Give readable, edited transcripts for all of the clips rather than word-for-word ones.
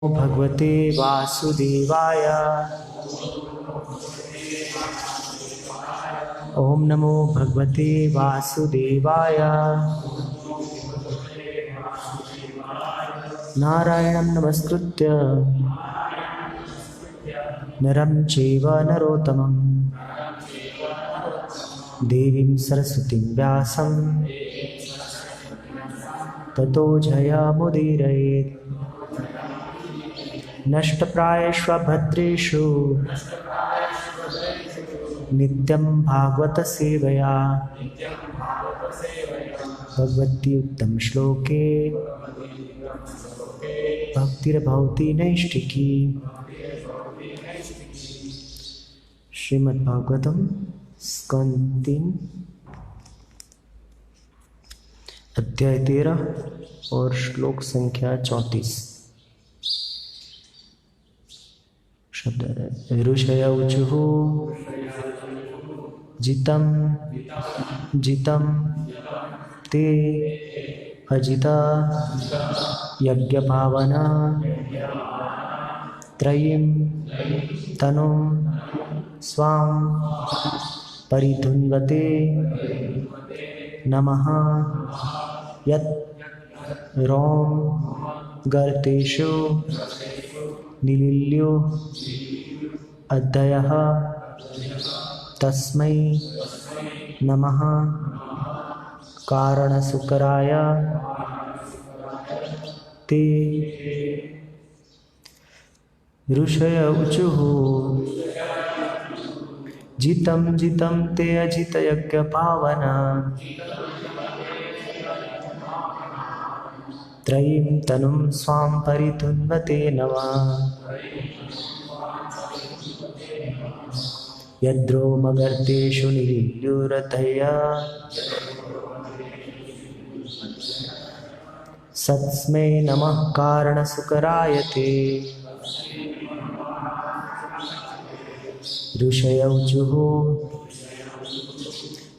भगवते वासुदेवाय। ओम नमो भगवते वासुदेवाय। नारायणं नमस्कृत्य नरं चैव नरोत्तमं देवीं सरस्वतीं व्यासं ततो जयमुदीरयेत्। नष्टप्रायेषु भद्रेषु नित्यं भागवत सेवया भगवती उत्तम श्लोके भक्तिर्भवति नैष्ठिकी। श्रीमद् भागवतम स्कंद 3 अध्याय 13 और श्लोक संख्या 34। शब्द ऋषय ऊचुः जितं जितं ते अजिता यज्ञभावना त्रयीं तनुं स्वां परिधुन्वते नमः। यत् रोम गर्तेषु निलील्यो अद्यः तस्मै नमः। कारणसुकराय ते ऋषय ऊचुः जितं जितं ते अजित यज्ञ पावना त्रयीं तनुं स्वां परिधुन्वते नमः। यद्रोमगर्तेषु निलील्युरतया सत्स्मै नमः। कारणसुकराय ते ऋषय ऊचुः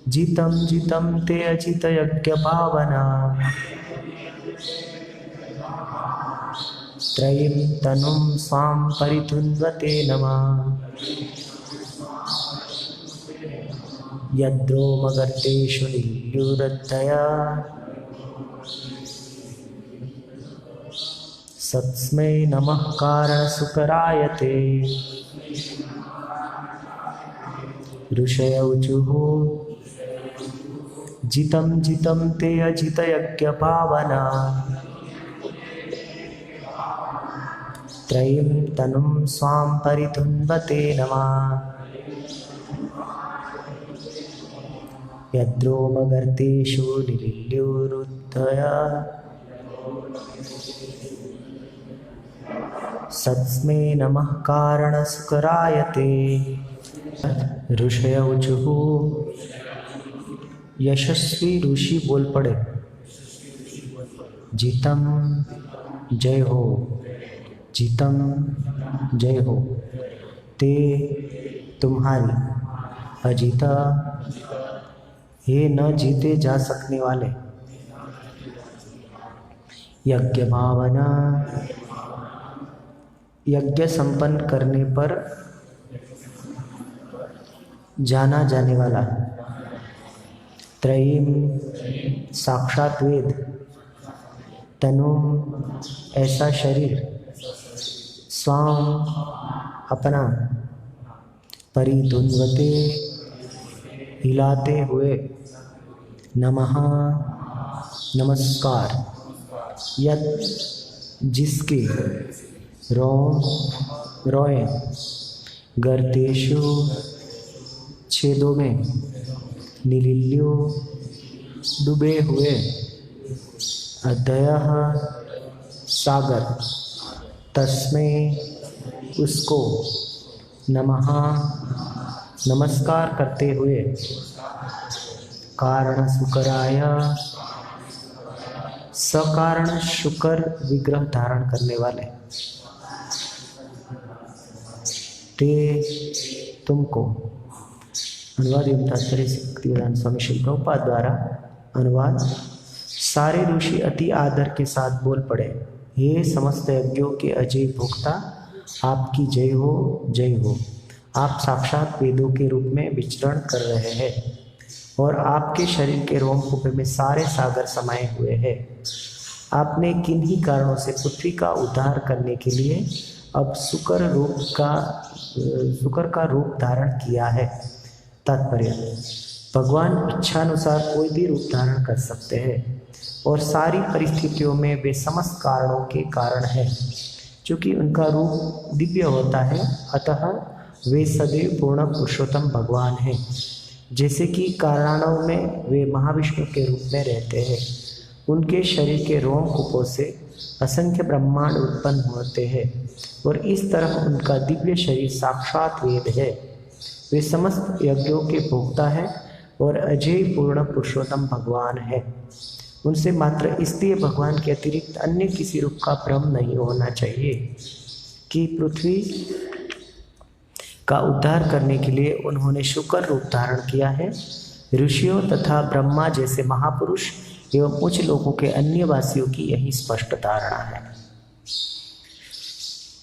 जितं जितं ते अजित यज्ञ पावना त्रयीं तनुं स्वां परिधुन्वते नमः। यद्रोमगर्तेषु निलील्युरतया सत्स्मै नमः। कारणसुकराय ते ऋषय ऊचुः जितं जितं ते अजित यज्ञ पावना त्रयीं तनुं स्वां परिधुन्वते नमः। यद्रोमगर्तेषु निलील्युरतया सत्स्मै नमः। कारणसुकराय ते ऋषय ऊचुः। यशस्वी ऋषि बोल पड़े, जितम जय हो, जितम जय हो। ते तुम्हारी, अजिता ये न जीते जा सकने वाले, यज्ञ भावना यज्ञ संपन्न करने पर जाना जाने वाला, त्रयीम साक्षात वेद, तनु ऐसा शरीर, स्वाम अपना, परिधुन्वते हिलाते हुए, नमः नमस्कार। यत् जिसके रोए गर्तेषु छेदों में, निलील्यो डूबे हुए, अद्यः सागर, तस्मै उसको, नमः नमस्कार करते हुए, कारण शुकराय सकारण शुकर विग्रह धारण करने वाले, ते तुमको। अनुवाद एवं तात्पर्य भक्तिवेदांत स्वामी श्री प्रभुपाद द्वारा अनुवाद। सारे ऋषि अति आदर के साथ बोल पड़े, हे समस्त यज्ञों के अजय भोक्ता, आपकी जय हो, जय हो। आप साक्षात वेदों के रूप में विचरण कर रहे हैं और आपके शरीर के रोमकूप में सारे सागर समाये हुए हैं। आपने किन्हीं कारणों से पृथ्वी का उद्धार करने के लिए अब शुकर का रूप धारण किया है। तात्पर्य: भगवान इच्छानुसार कोई भी रूप धारण कर सकते हैं और सारी परिस्थितियों में वे समस्त कारणों के कारण हैं। क्योंकि उनका रूप दिव्य होता है, अतः वे सदैव पूर्ण पुरुषोत्तम भगवान हैं। जैसे कि कारणों में वे महाविष्णु के रूप में रहते हैं। उनके शरीर के रोमकूपों से असंख्य ब्रह्मांड उत्पन्न होते हैं और इस तरह उनका दिव्य शरीर साक्षात वेद है। वे समस्त यज्ञों के भोक्ता हैं और अजय पूर्ण पुरुषोत्तम भगवान है। उनसे मात्र इसलिए भगवान के अतिरिक्त अन्य किसी रूप का भ्रम नहीं होना चाहिए कि पृथ्वी का उद्धार करने के लिए उन्होंने शुकर रूप धारण किया है। ऋषियों तथा ब्रह्मा जैसे महापुरुष एवं उच्च लोगों के अन्य वासियों की यही स्पष्ट धारणा है।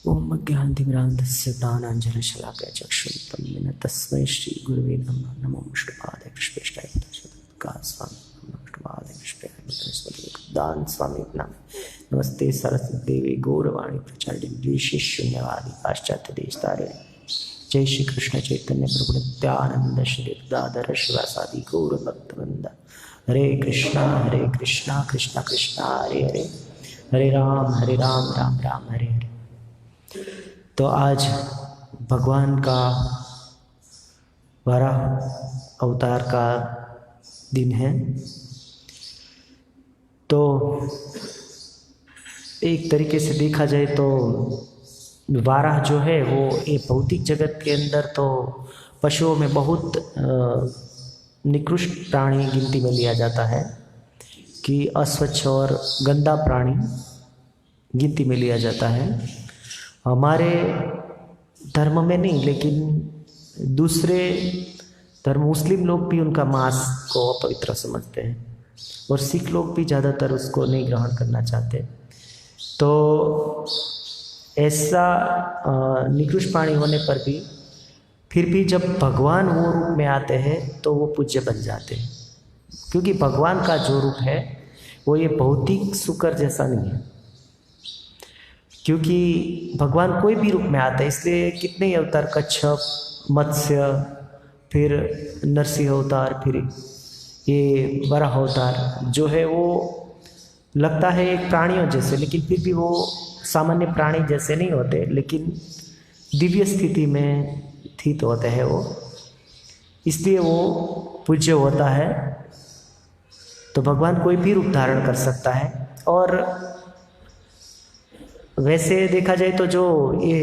ओम ज्ञानतिमिरान्धस्य ज्ञानाञ्जनशलाकया चक्षुरुन्मीलितं तस्मै श्री गुरुवे नमः। नमो विष्णुपादाय कृष्णेष्ठाय पदाय स्वामी विष्णुपादाय कृष्णेष्ठाय दान स्वामी नमः। नमस्ते सरस्वती देवी गौरवाणी प्रचारिणी शून्यवादी पाश्चात्य देशतारिणी। जय श्री कृष्ण चैतन्य प्रभु नित्यानंद श्री दादर शिवासादि गौर भक्तवृंद। हरे कृष्णा कृष्णा कृष्णा हरे हरे, हरे राम राम राम हरे हरे। तो आज भगवान का वराह अवतार का दिन है। तो एक तरीके से देखा जाए तो वाराह जो है वो ये भौतिक जगत के अंदर तो पशुओं में बहुत निकृष्ट प्राणी गिनती में लिया जाता है कि अस्वच्छ और गंदा प्राणी गिनती में लिया जाता है। हमारे धर्म में नहीं, लेकिन दूसरे धर्म मुस्लिम लोग भी उनका मांस को अपवित्र समझते हैं और सिख लोग भी ज़्यादातर उसको नहीं ग्रहण करना चाहते। तो ऐसा निकृष्ट प्राणी होने पर भी फिर भी जब भगवान वो रूप में आते हैं तो वो पूज्य बन जाते हैं, क्योंकि भगवान का जो रूप है वो ये भौतिक शुकर जैसा नहीं है। क्योंकि भगवान कोई भी रूप में आते हैं, इसलिए कितने ही अवतार, कच्छप, मत्स्य, फिर नरसिंह अवतार, फिर ये वराह अवतार जो है वो लगता है एक प्राणियों जैसे, लेकिन फिर भी वो सामान्य प्राणी जैसे नहीं होते, लेकिन दिव्य स्थिति में स्थित होते हैं वो, इसलिए वो पूज्य होता है। तो भगवान कोई भी रूप धारण कर सकता है। और वैसे देखा जाए तो जो ये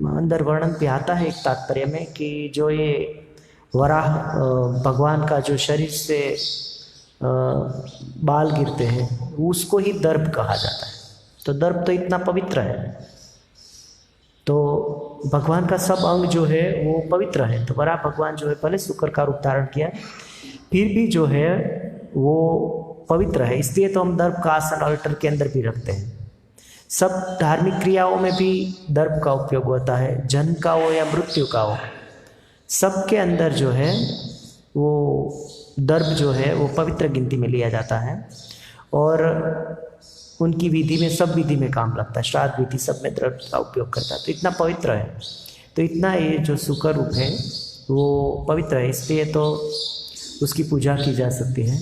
अंदर वर्णन पे आता है एक तात्पर्य में कि जो ये वराह भगवान का जो शरीर से बाल गिरते हैं उसको ही दर्भ कहा जाता है। तो दर्भ तो इतना पवित्र है, तो भगवान का सब अंग जो है वो पवित्र है। तो वराह भगवान जो है भले शुकर का रूप धारण किया फिर भी जो है वो पवित्र है, इसलिए तो हम दर्भ का आसन अल्टर के अंदर भी रखते हैं। सब धार्मिक क्रियाओं में भी दर्भ का उपयोग होता है, जन्म का हो या मृत्यु का हो, सबके अंदर जो है वो दर्भ जो है वो पवित्र गिनती में लिया जाता है और उनकी विधि में, सब विधि में काम लगता है। श्राद्ध विधि सब में दर्भ का उपयोग करता है। तो इतना पवित्र है, तो इतना ये जो शुकर रूप है वो पवित्र है, इसलिए तो उसकी पूजा की जा सकती है।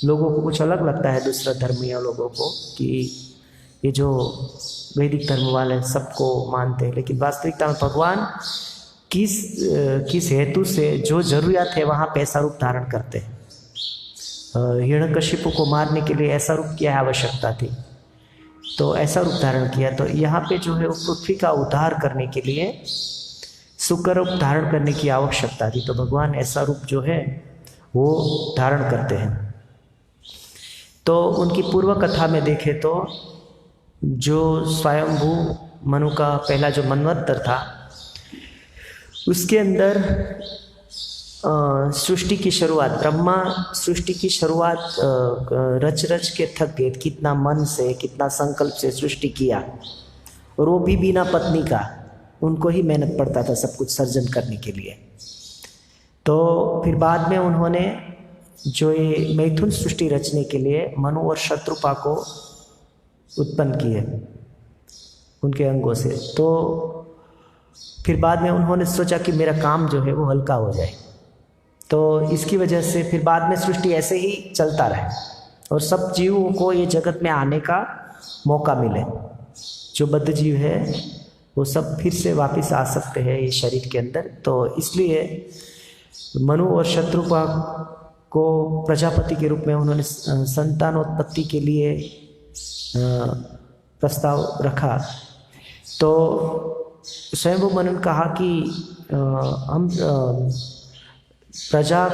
लोगों को कुछ अलग लगता है, दूसरा धर्मीय लोगों को, कि ये जो वैदिक धर्म वाले सबको मानते हैं, लेकिन वास्तविकता में भगवान किस हेतु से जो जरूरियात है वहाँ पे ऐसा रूप धारण करते हैं। हिरण्यकशिपु को मारने के लिए ऐसा रूप की आवश्यकता थी, तो ऐसा रूप धारण किया। तो यहाँ पे जो है वो पृथ्वी का उद्धार करने के लिए शुक्र रूप धारण करने की आवश्यकता थी, तो भगवान ऐसा रूप जो है वो धारण करते हैं। तो उनकी पूर्व कथा में देखें तो जो स्वयंभू मनु का पहला जो मनवंतर था उसके अंदर सृष्टि की शुरुआत, ब्रह्मा सृष्टि की शुरुआत रच रच के थक गए, कितना मन से कितना संकल्प से सृष्टि किया, और वो भी बिना पत्नी का, उनको ही मेहनत पड़ता था सब कुछ सर्जन करने के लिए। तो फिर बाद में उन्होंने जो ये मैथुन सृष्टि रचने के लिए मनु और शत्रुपा को उत्पन्न किए उनके अंगों से। तो फिर बाद में उन्होंने सोचा कि मेरा काम जो है वो हल्का हो जाए, तो इसकी वजह से फिर बाद में सृष्टि ऐसे ही चलता रहे और सब जीवों को ये जगत में आने का मौका मिले। जो बद्ध जीव है वो सब फिर से वापस आ सकते हैं ये शरीर के अंदर। तो इसलिए मनु और शत्रुपा को प्रजापति के रूप में उन्होंने संतानोत्पत्ति के लिए प्रस्ताव रखा। तो स्वयंभू मनु ने कहा कि हम प्रजा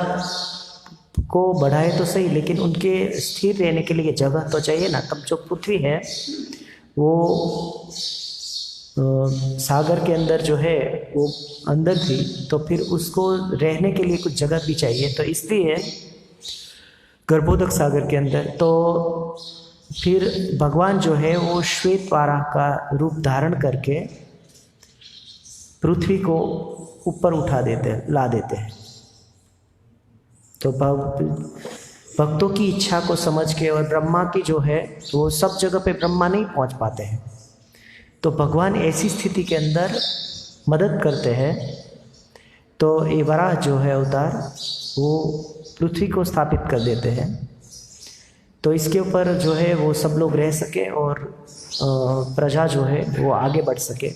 को बढ़ाए तो सही, लेकिन उनके स्थिर रहने के लिए जगह तो चाहिए ना। तब जो पृथ्वी है वो सागर के अंदर जो है वो अंदर थी, तो फिर उसको रहने के लिए कुछ जगह भी चाहिए। तो इसलिए गर्भोदक सागर के अंदर तो फिर भगवान जो है वो श्वेत वाराह का रूप धारण करके पृथ्वी को ऊपर उठा देते, ला देते हैं। तो भक्तों की इच्छा को समझ के, और ब्रह्मा की जो है वो सब जगह पे ब्रह्मा नहीं पहुंच पाते हैं, तो भगवान ऐसी स्थिति के अंदर मदद करते हैं। तो ये वराह जो है अवतार वो पृथ्वी को स्थापित कर देते हैं, तो इसके ऊपर जो है वो सब लोग रह सके और प्रजा जो है वो आगे बढ़ सके।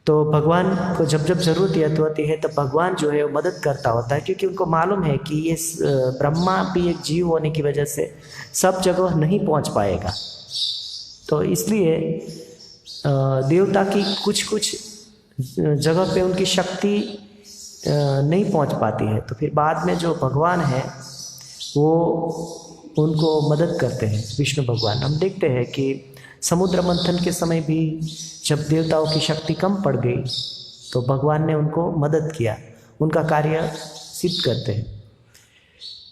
तो भगवान को जब जब ज़रूरत होती है तब भगवान जो है वो मदद करता होता है, क्योंकि उनको मालूम है कि ये ब्रह्मा भी एक जीव होने की वजह से सब जगह नहीं पहुंच पाएगा। तो इसलिए देवता की कुछ कुछ जगह पे उनकी शक्ति नहीं पहुंच पाती है, तो फिर बाद में जो भगवान है वो उनको मदद करते हैं, विष्णु भगवान। हम देखते हैं कि समुद्र मंथन के समय भी जब देवताओं की शक्ति कम पड़ गई तो भगवान ने उनको मदद किया, उनका कार्य सिद्ध करते हैं।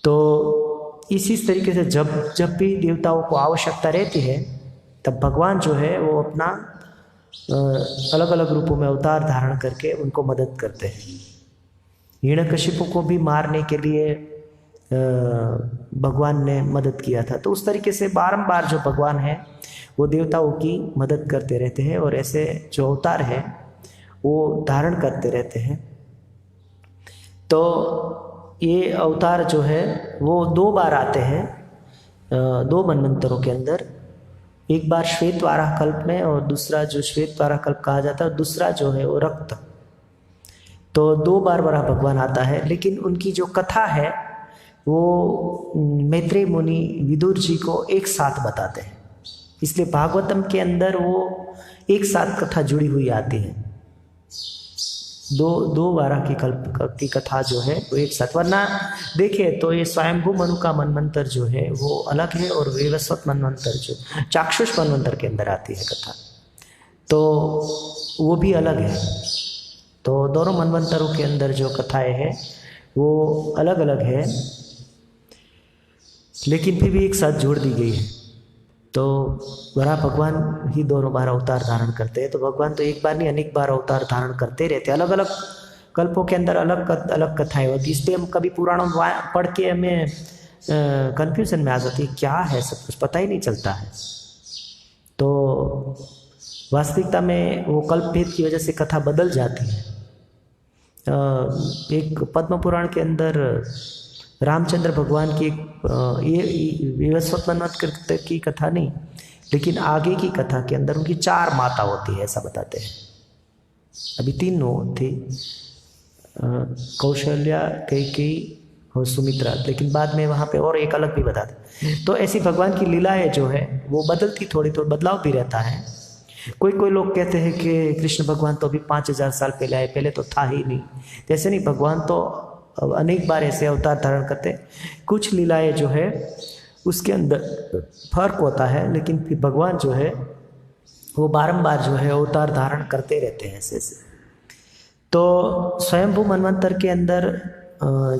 तो इसी तरीके से जब जब भी देवताओं को आवश्यकता रहती है तब भगवान जो है वो अपना अलग अलग रूपों में अवतार धारण करके उनको मदद करते हैं। हिरण्यकशिपु को भी मारने के लिए भगवान ने मदद किया था। तो उस तरीके से बारंबार जो भगवान है वो देवताओं की मदद करते रहते हैं, और ऐसे जो अवतार है वो धारण करते रहते हैं। तो ये अवतार जो है वो 2 बार आते हैं 2 मनवंतरों के अंदर, एक बार श्वेत वाराह कल्प में और दूसरा जो श्वेत वाराह कल्प कहा जाता है, दूसरा जो है वो रक्त। तो 2 बार वराह भगवान आता है, लेकिन उनकी जो कथा है वो मैत्रेय मुनि विदुर जी को एक साथ बताते हैं, इसलिए भागवतम के अंदर वो एक साथ कथा जुड़ी हुई आती है। दो वाराह की कल्प की कथा जो है वो एक साथ, वरना देखिए तो ये स्वयंभू मनु का मनवंतर जो है वो अलग है, और वैवस्वत मनवंतर जो चाक्षुष मनवंतर के अंदर आती है कथा, तो वो भी अलग है। तो दोनों मनवंतरों के अंदर जो कथाएं हैं वो अलग अलग है, लेकिन फिर भी एक साथ जोड़ दी गई है। तो वराह भगवान ही दोनों बार अवतार धारण करते हैं। तो भगवान तो एक बार नहीं अनेक बार अवतार धारण करते रहते हैं, अलग अलग कल्पों के अंदर अलग अलग कथाएं होती। इसलिए हम कभी पुराणों पढ़ के हमें कन्फ्यूजन में आ जाती है, क्या है, सब कुछ पता ही नहीं चलता है। तो वास्तविकता में वो कल्प भेद की वजह से कथा बदल जाती है। एक पद्म पुराण के अंदर रामचंद्र भगवान की ये वैवस्वत मनवंतर की कथा नहीं, लेकिन आगे की कथा के अंदर उनकी 4 माता होती है, ऐसा बताते हैं। अभी 3 थी, कौशल्या, कैकेयी और सुमित्रा, लेकिन बाद में वहाँ पे और एक अलग भी बताते। तो ऐसी भगवान की लीलाएं जो है वो बदलती, थोड़ी बदलाव भी रहता है। कोई लोग कहते हैं कि कृष्ण भगवान तो अभी 5000 साल पहले आए, पहले तो था ही नहीं। जैसे नहीं, भगवान तो अनेक बार ऐसे अवतार धारण करते। कुछ लीलाएं जो है उसके अंदर फर्क होता है, लेकिन फिर भगवान जो है वो बारंबार जो है अवतार धारण करते रहते हैं ऐसे। तो स्वयंभू मनवंतर के अंदर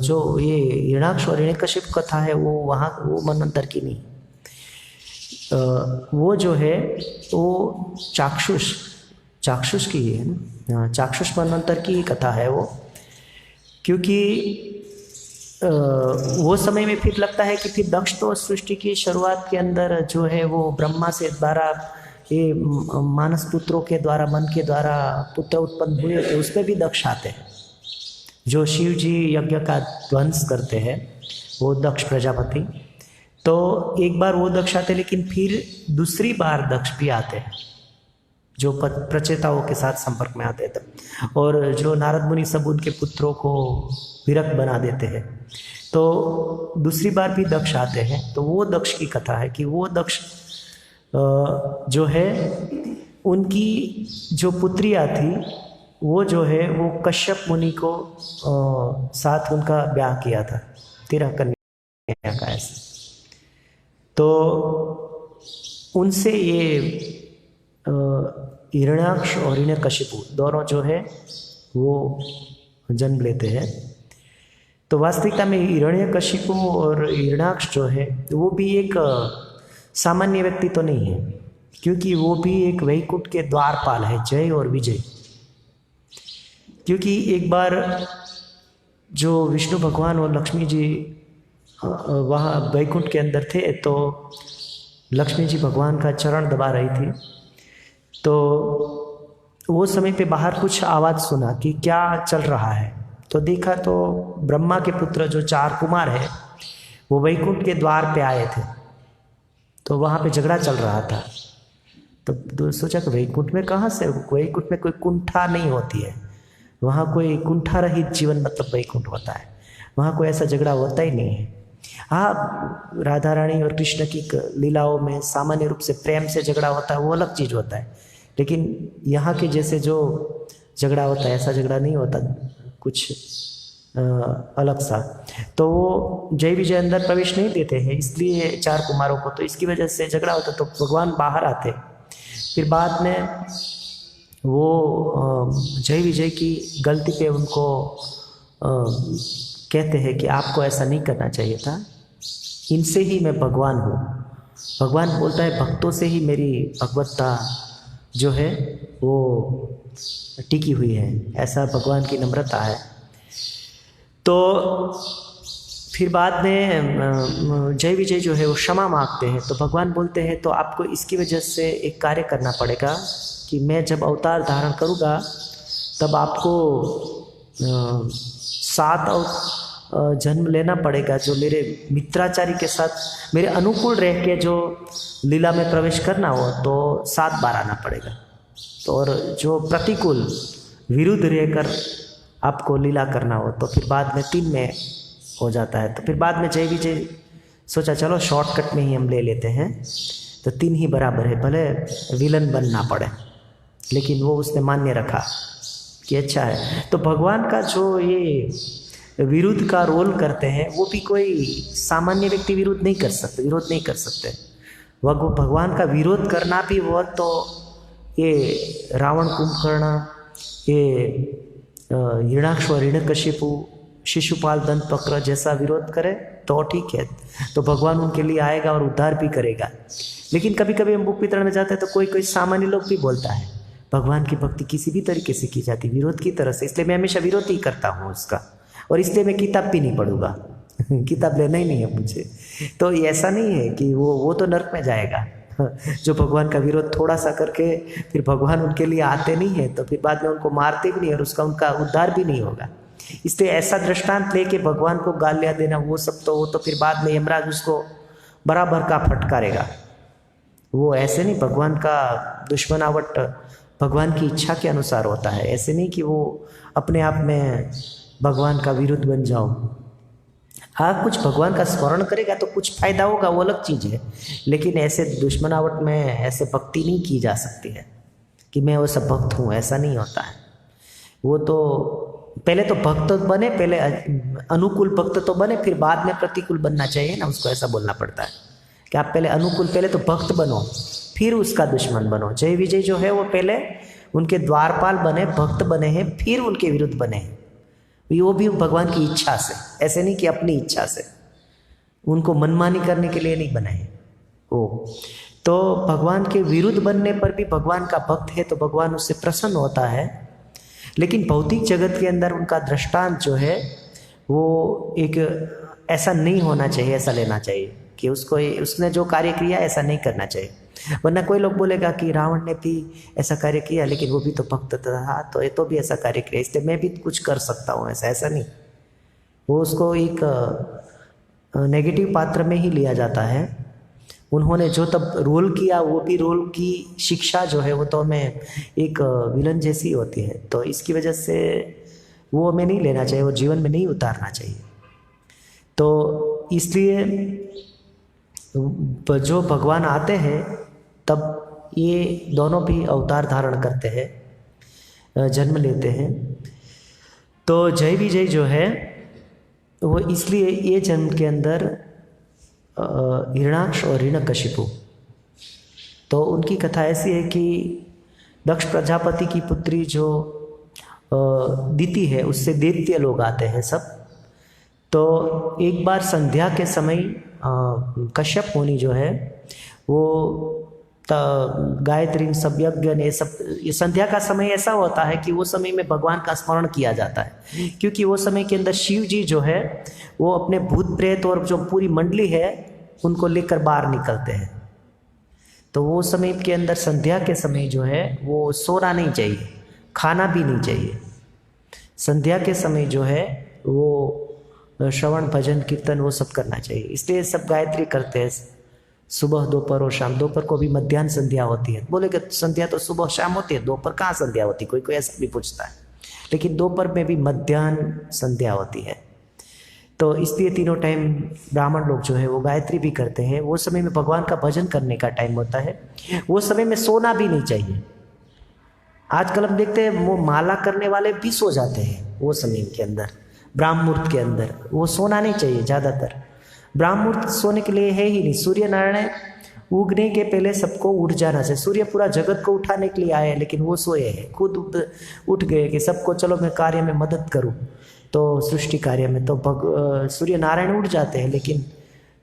जो ये हिरण्याक्ष और हिरण्यकशिप कथा है वो वहाँ वो मनवंतर की नहीं, वो जो है वो चाक्षुष की है ना, चाक्षुष मनवंतर की ही कथा है वो। क्योंकि वो समय में फिर लगता है कि फिर दक्ष तो सृष्टि की शुरुआत के अंदर जो है वो ब्रह्मा से द्वारा ये मानस पुत्रों के द्वारा मन के द्वारा पुत्र उत्पन्न हुए थे, उसमें भी दक्ष आते हैं जो शिव जी यज्ञ का ध्वंस करते हैं, वो दक्ष प्रजापति। तो एक बार वो दक्ष आते, लेकिन फिर दूसरी बार दक्ष भी आते हैं जो प्रचेताओं के साथ संपर्क में आते थे, और जो नारद मुनि सब उनके पुत्रों को विरक्त बना देते हैं। तो दूसरी बार भी दक्ष आते हैं। तो वो दक्ष की कथा है कि वो दक्ष जो है उनकी जो पुत्रिया थी वो जो है वो कश्यप मुनि को साथ उनका ब्याह किया था, 13 कन्या का ऐसे। तो उनसे ये हिरण्याक्ष और हिरण्यकशिपु दोनों जो है वो जन्म लेते हैं। तो वास्तविकता में हिरण्यकशिपु और हिरण्याक्ष जो है वो भी एक सामान्य व्यक्ति तो नहीं है, क्योंकि वो भी एक वैकुंठ के द्वारपाल है, जय और विजय। क्योंकि एक बार जो विष्णु भगवान और लक्ष्मी जी वहाँ वैकुंठ के अंदर थे, तो लक्ष्मी जी भगवान का चरण दबा रही थी। तो वो समय पे बाहर कुछ आवाज़ सुना कि क्या चल रहा है। तो देखा तो ब्रह्मा के पुत्र जो 4 कुमार है वो वैकुंठ के द्वार पे आए थे। तो वहाँ पे झगड़ा चल रहा था। तो सोचा कि वैकुंठ में कहाँ से, वैकुंठ में कोई कुंठा नहीं होती है, वहाँ कोई कुंठा रहित जीवन मतलब वैकुंठ होता है, वहाँ कोई ऐसा झगड़ा होता ही नहीं है। हाँ, राधा रानी और कृष्ण की लीलाओं में सामान्य रूप से प्रेम से झगड़ा होता है, वो अलग चीज़ होता है, लेकिन यहाँ के जैसे जो झगड़ा होता है ऐसा झगड़ा नहीं होता, कुछ अलग सा। तो वो जय विजय अंदर प्रवेश नहीं देते हैं, इसलिए 4 कुमारों को, तो इसकी वजह से झगड़ा होता। तो भगवान बाहर आते, फिर बाद में वो जय विजय की गलती पे उनको कहते हैं कि आपको ऐसा नहीं करना चाहिए था, इनसे ही मैं भगवान हूँ। भगवान बोलता है भक्तों से ही मेरी भगवत्ता जो है वो टिकी हुई है, ऐसा भगवान की नम्रता है। तो फिर बाद में जय विजय जो है वो क्षमा मांगते हैं। तो भगवान बोलते हैं तो आपको इसकी वजह से एक कार्य करना पड़ेगा कि मैं जब अवतार धारण करूँगा तब आपको 7 जन्म लेना पड़ेगा, जो मेरे मित्राचारी के साथ मेरे अनुकूल रह के जो लीला में प्रवेश करना हो तो 7 बार आना पड़ेगा। तो और जो प्रतिकूल विरुद्ध रहकर आपको लीला करना हो तो फिर बाद में 3 में हो जाता है। तो फिर बाद में जय विजय सोचा चलो शॉर्टकट में ही हम ले लेते हैं, तो 3 ही बराबर है, भले विलन बनना पड़े, लेकिन वो उसने मान्य रखा कि अच्छा है। तो भगवान का जो ये विरुद्ध का रोल करते हैं वो भी कोई सामान्य व्यक्ति विरोध नहीं कर सकते। वो भगवान का विरोध करना भी वो तो ये रावण कुंभकर्ण, ये हिरण्याक्ष और हिरण्यकशिपु, शिशुपाल दंतवक्र जैसा विरोध करे तो ठीक है, तो भगवान उनके लिए आएगा और उद्धार भी करेगा। लेकिन कभी कभी हम बुक वितरण में जाते हैं तो कोई सामान्य लोग भी बोलता है भगवान की भक्ति किसी भी तरीके से की जाती विरोध की तरह से, इसलिए मैं हमेशा विरोध ही करता हूँ उसका, और इसलिए मैं किताब भी नहीं पढ़ूंगा किताब लेना ही नहीं है मुझे। तो ऐसा नहीं है कि वो तो नर्क में जाएगा जो भगवान का विरोध थोड़ा सा करके फिर भगवान उनके लिए आते नहीं है, तो फिर बाद में उनको मारते भी नहीं और उनका उद्धार भी नहीं होगा। इसलिए ऐसा दृष्टांत लेके भगवान को गालियाँ देना वो तो फिर बाद में यमराज उसको बराबर का फटकारेगा। वो ऐसे नहीं, भगवान का दुश्मनावट भगवान की इच्छा के अनुसार होता है, ऐसे नहीं कि वो अपने आप में भगवान का विरुद्ध बन जाओ। हाँ, कुछ भगवान का स्मरण करेगा तो कुछ फायदा होगा, वो अलग चीज़ है, लेकिन ऐसे दुश्मनावट में ऐसे भक्ति नहीं की जा सकती है कि मैं वो सब भक्त हूँ, ऐसा नहीं होता है। वो तो पहले तो भक्त बने, पहले अनुकूल भक्त तो बने, फिर बाद में प्रतिकूल बनना चाहिए ना, उसको ऐसा बोलना पड़ता है कि आप पहले अनुकूल, पहले तो भक्त बनो, फिर उसका दुश्मन बनो। जय विजय जो है वो पहले उनके द्वारपाल बने, भक्त बने हैं, फिर उनके विरुद्ध बने हैं। वो भी भगवान की इच्छा से, ऐसे नहीं कि अपनी इच्छा से, उनको मनमानी करने के लिए नहीं बने हैं वो। तो भगवान के विरुद्ध बनने पर भी भगवान का भक्त है तो भगवान उससे प्रसन्न होता है। लेकिन भौतिक जगत के अंदर उनका दृष्टांत जो है वो एक ऐसा नहीं होना चाहिए, ऐसा लेना चाहिए कि उसको उसने जो कार्य किया ऐसा नहीं करना चाहिए। वरना कोई लोग बोलेगा कि रावण ने भी ऐसा कार्य किया लेकिन वो भी तो भक्त था, तो ये तो भी ऐसा कार्य किया इसलिए मैं भी कुछ कर सकता हूँ, ऐसा नहीं। वो उसको एक नेगेटिव पात्र में ही लिया जाता है। उन्होंने जो तब रोल किया वो भी रोल की शिक्षा जो है वो तो हमें एक विलन जैसी होती है, तो इसकी वजह से वो हमें नहीं लेना चाहिए, वो जीवन में नहीं उतारना चाहिए। तो इसलिए जो भगवान आते हैं तब ये दोनों भी अवतार धारण करते हैं, जन्म लेते हैं। तो जय विजय जो है वो इसलिए ये जन्म के अंदर हिरण्याक्ष और हिरण्यकशिपु, तो उनकी कथा ऐसी है कि दक्ष प्रजापति की पुत्री जो दिति है उससे दैत्य लोग आते हैं सब। तो एक बार संध्या के समय कश्यप मुनि जो है वो गायत्री सब यज्ञ ने सब, ये संध्या का समय ऐसा होता है कि वो समय में भगवान का स्मरण किया जाता है, क्योंकि वो समय के अंदर शिव जी जो है वो अपने भूत प्रेत और जो पूरी मंडली है उनको लेकर बाहर निकलते हैं। तो वो समय के अंदर संध्या के समय जो है वो सोना नहीं चाहिए, खाना भी नहीं चाहिए। संध्या के समय जो है वो श्रवण भजन कीर्तन वो सब करना चाहिए, इसलिए सब गायत्री करते हैं सुबह दोपहर और शाम। दोपहर को भी मध्याह्न संध्या होती है। बोले कि संध्या तो सुबह शाम होती है, दोपहर कहाँ संध्या होती, कोई कोई ऐसा भी पूछता है, लेकिन दोपहर में भी मध्याह्न संध्या होती है। तो इसलिए तीनों टाइम ब्राह्मण लोग जो है वो गायत्री भी करते हैं। वो समय में भगवान का भजन करने का टाइम होता है, वो समय में सोना भी नहीं चाहिए। आजकल हम देखते हैं वो माला करने वाले भी सो जाते हैं वो समय के अंदर, ब्राह्म मुहूर्त के अंदर वो सोना नहीं चाहिए। ज़्यादातर ब्राह्म मुहूर्त सोने के लिए है ही नहीं। सूर्य नारायण उगने के पहले सबको उठ जाना चाहिए। सूर्य पूरा जगत को उठाने के लिए आए हैं, लेकिन वो सोए हैं, खुद उठ गए कि सबको चलो मैं कार्य में मदद करूं, तो सृष्टि कार्य में। तो सूर्य नारायण उठ जाते हैं, लेकिन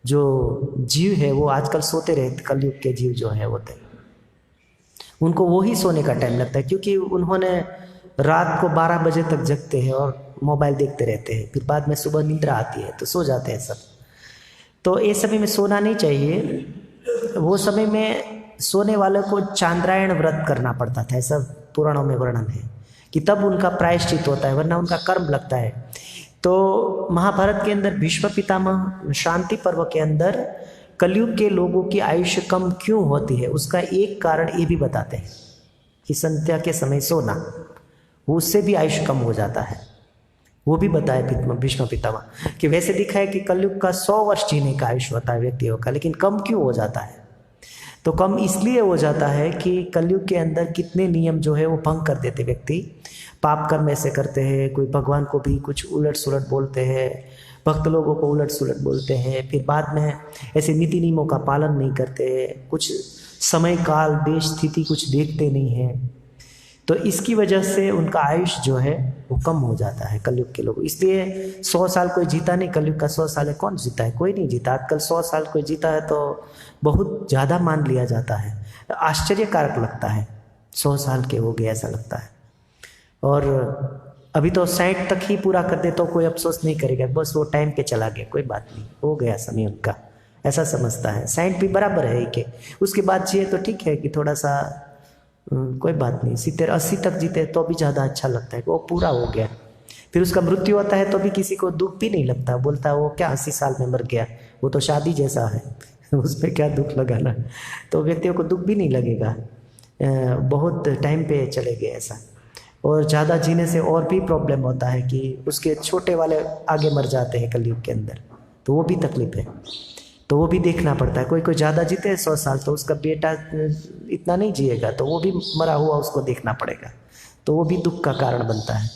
जो जीव है वो आजकल सोते रहते। कलयुग के जीव जो है होते, उनको वही सोने का टाइम लगता है, क्योंकि उन्होंने रात को 12 बजे तक जगते हैं और मोबाइल देखते रहते हैं, फिर बाद में सुबह निद्रा आती है तो सो जाते हैं सब। तो ये समय में सोना नहीं चाहिए। वो समय में सोने वाले को चांद्रायण व्रत करना पड़ता था, ऐसा पुराणों में वर्णन है कि तब उनका प्रायश्चित होता है, वरना उनका कर्म लगता है। तो महाभारत के अंदर भीष्म पितामह शांति पर्व के अंदर कलयुग के लोगों की आयुष्य कम क्यों होती है उसका एक कारण ये भी बताते हैं कि संध्या के समय सोना, उससे भी आयुष्य कम हो जाता है। वो भी बताया भीष्म पितामह कि वैसे दिखा है कि कलयुग का 100 वर्ष जीने का आयुष्य होता है व्यक्तियों का, लेकिन कम क्यों हो जाता है? तो कम इसलिए हो जाता है कि कलयुग के अंदर कितने नियम जो है वो भंग कर देते व्यक्ति। पाप कर्म ऐसे करते हैं, कोई भगवान को भी कुछ उलट सुलट बोलते हैं, भक्त लोगों को उलट सुलट बोलते हैं, फिर बाद में ऐसे नीति नियमों का पालन नहीं करते, कुछ समय काल देश स्थिति कुछ देखते नहीं हैं। तो इसकी वजह से उनका आयुष्य जो है वो कम हो जाता है कलयुग के लोग। इसलिए 100 साल कोई जीता नहीं, कलयुग का 100 साल है, कौन जीता है? कोई नहीं जीता। आजकल 100 साल कोई जीता है तो बहुत ज़्यादा मान लिया जाता है, आश्चर्यकारक लगता है 100 साल के हो गए ऐसा लगता है। और अभी तो 60 तक ही पूरा कर दे तो कोई अफसोस नहीं करेगा, बस वो टाइम पे चला गया, कोई बात नहीं, हो गया समय उनका, ऐसा समझता है। 60 भी बराबर है कि उसके बाद जिए तो ठीक है कि थोड़ा सा कोई बात नहीं, 70 80 तक जीते तो भी ज़्यादा अच्छा लगता है, वो पूरा हो गया। फिर उसका मृत्यु होता है तो भी किसी को दुख भी नहीं लगता, बोलता है वो क्या 80 साल में मर गया, वो तो शादी जैसा है उसमें क्या दुख लगाना। तो व्यक्तियों को दुख भी नहीं लगेगा, बहुत टाइम पे चले गए ऐसा। और ज़्यादा जीने से और भी प्रॉब्लम होता है कि उसके छोटे वाले आगे मर जाते हैं कलयुग के अंदर, तो वो भी तकलीफ है, तो वो भी देखना पड़ता है। कोई कोई ज़्यादा जीते 100 साल तो उसका बेटा इतना नहीं जिएगा, तो वो भी मरा हुआ उसको देखना पड़ेगा, तो वो भी दुख का कारण बनता है।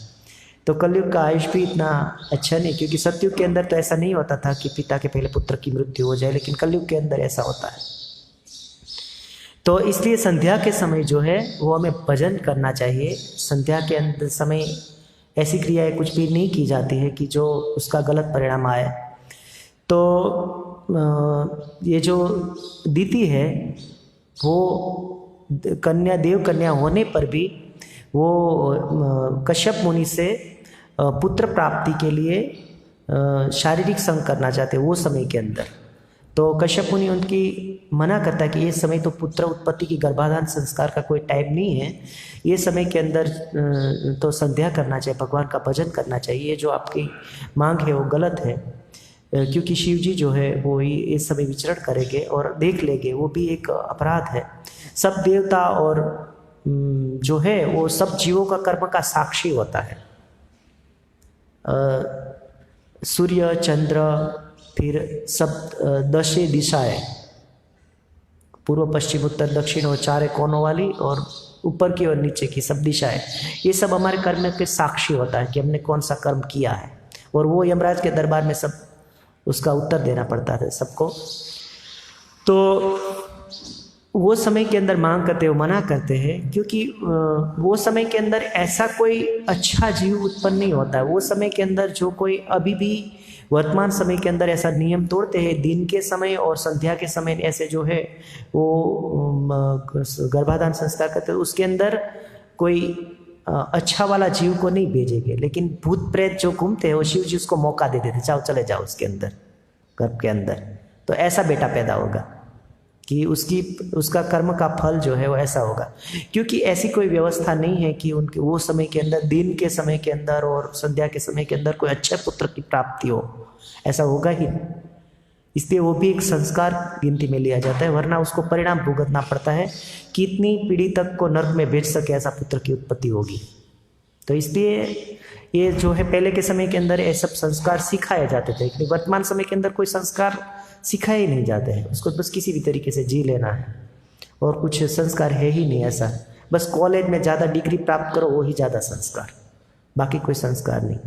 तो कलयुग का आयुष भी इतना अच्छा नहीं, क्योंकि सतयुग के अंदर तो ऐसा नहीं होता था कि पिता के पहले पुत्र की मृत्यु हो जाए, लेकिन कलयुग के अंदर ऐसा होता है। तो इसलिए संध्या के समय जो है वो हमें भजन करना चाहिए। संध्या के अंदर समय ऐसी क्रियाएं कुछ भी नहीं की जाती है कि जो उसका गलत परिणाम आए। तो ये जो दीति है वो देव कन्या होने पर भी वो कश्यप मुनि से पुत्र प्राप्ति के लिए शारीरिक संग करना चाहते वो समय के अंदर। तो कश्यप मुनि उनकी मना करता है कि ये समय तो पुत्र उत्पत्ति की गर्भाधान संस्कार का कोई टाइम नहीं है, ये समय के अंदर तो संध्या करना चाहिए, भगवान का भजन करना चाहिए। ये जो आपकी मांग है वो गलत है, क्योंकि शिव जी जो है वो इस समय विचरण करेंगे और देख लेंगे, वो भी एक अपराध है। सब देवता और जो है वो सब जीवों का कर्म का साक्षी होता है। सूर्य, चंद्र, फिर सब 10 दिशाएं, पूर्व, पश्चिम, उत्तर, दक्षिण और 4 कोनों वाली, और ऊपर की और नीचे की सब दिशाएं, ये सब हमारे कर्म के साक्षी होता है कि हमने कौन सा कर्म किया है। और वो यमराज के दरबार में सब उसका उत्तर देना पड़ता था सबको। तो वो समय के अंदर मांग करते हो, मना करते हैं, क्योंकि वो समय के अंदर ऐसा कोई अच्छा जीव उत्पन्न नहीं होता है। वो समय के अंदर जो कोई अभी भी वर्तमान समय के अंदर ऐसा नियम तोड़ते हैं, दिन के समय और संध्या के समय ऐसे जो है वो गर्भाधान संस्कार करते हैं, उसके अंदर कोई अच्छा वाला जीव को नहीं भेजेंगे। लेकिन भूत प्रेत जो घूमते हैं वो शिव जी उसको मौका दे देते, जाओ चले जाओ उसके अंदर, गर्भ के अंदर, तो ऐसा बेटा पैदा होगा कि उसका कर्म का फल जो है वो ऐसा होगा। क्योंकि ऐसी कोई व्यवस्था नहीं है कि उनके वो समय के अंदर, दिन के समय के अंदर और संध्या के समय के अंदर कोई अच्छे पुत्र की प्राप्ति हो, ऐसा होगा ही नहीं। इसलिए वो भी एक संस्कार गिनती में लिया जाता है, वरना उसको परिणाम भुगतना पड़ता है। कितनी पीढ़ी तक को नर्क में भेज सके ऐसा पुत्र की उत्पत्ति होगी। तो इसलिए ये जो है पहले के समय के अंदर ये सब संस्कार सिखाए जाते थे, लेकिन वर्तमान समय के अंदर कोई संस्कार सिखाए ही नहीं जाते हैं। उसको बस किसी भी तरीके से जी लेना है, और कुछ संस्कार है ही नहीं ऐसा। बस कॉलेज में ज़्यादा डिग्री प्राप्त करो, वो ही ज़्यादा संस्कार, बाकी कोई संस्कार नहीं।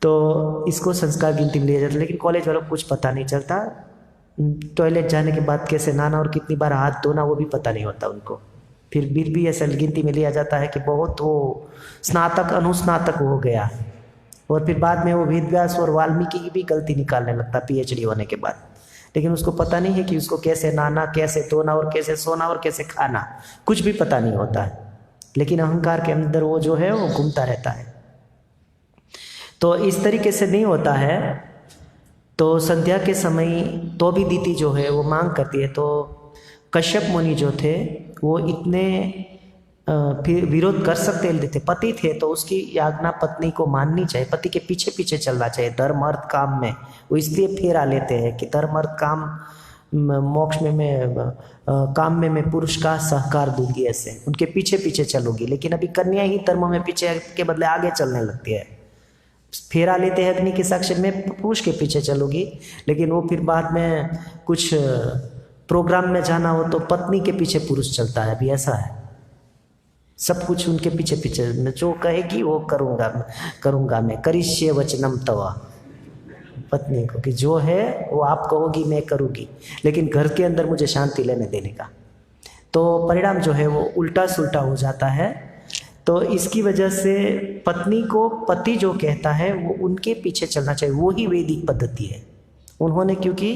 तो इसको संस्कार गिनती में लिया जाता है। लेकिन कॉलेज वालों को कुछ पता नहीं चलता, टॉयलेट जाने के बाद कैसे नहाना और कितनी बार हाथ धोना वो भी पता नहीं होता उनको। फिर भी ऐसा गिनती में लिया जाता है कि बहुत वो स्नातक अनुस्नातक हो गया, और फिर बाद में वो वेदव्यास और वाल्मीकि की भी गलती निकालने लगता PhD होने के बाद। लेकिन उसको पता नहीं है कि उसको कैसे नहाना, कैसे धोना और कैसे सोना और कैसे खाना, कुछ भी पता नहीं होता है। लेकिन अहंकार के अंदर वो जो है वो घूमता रहता है। तो इस तरीके से नहीं होता है। तो संध्या के समय तो भी दीति जो है वो मांग करती है। तो कश्यप मुनि जो थे वो इतने फिर विरोध कर सकते थे, पति थे तो उसकी आज्ञा पत्नी को माननी चाहिए, पति के पीछे पीछे चलना चाहिए धर्म अर्थ काम में। वो इसलिए फेरा लेते हैं कि धर्म अर्थ काम मोक्ष में मैं काम में मैं पुरुष का सहकार दूंगी, ऐसे उनके पीछे पीछे चलूंगी। लेकिन अभी कन्या ही धर्म में पीछे के बदले आगे चलने लगती है। फेरा लेते हैं अग्नि के साक्षी में पुरुष के पीछे चलूंगी, लेकिन वो फिर बाद में कुछ प्रोग्राम में जाना हो तो पत्नी के पीछे पुरुष चलता है। अभी ऐसा है, सब कुछ उनके पीछे पीछे, जो कहेगी वो करूँगा मैं, करिष्ये वचनम तवा, पत्नी को कि जो है वो आप कहोगी मैं करूँगी, लेकिन घर के अंदर मुझे शांति लेने देने का। तो परिणाम जो है वो उल्टा सुल्टा हो जाता है। तो इसकी वजह से पत्नी को पति जो कहता है वो उनके पीछे चलना चाहिए, वो ही वैदिक पद्धति है। उन्होंने क्योंकि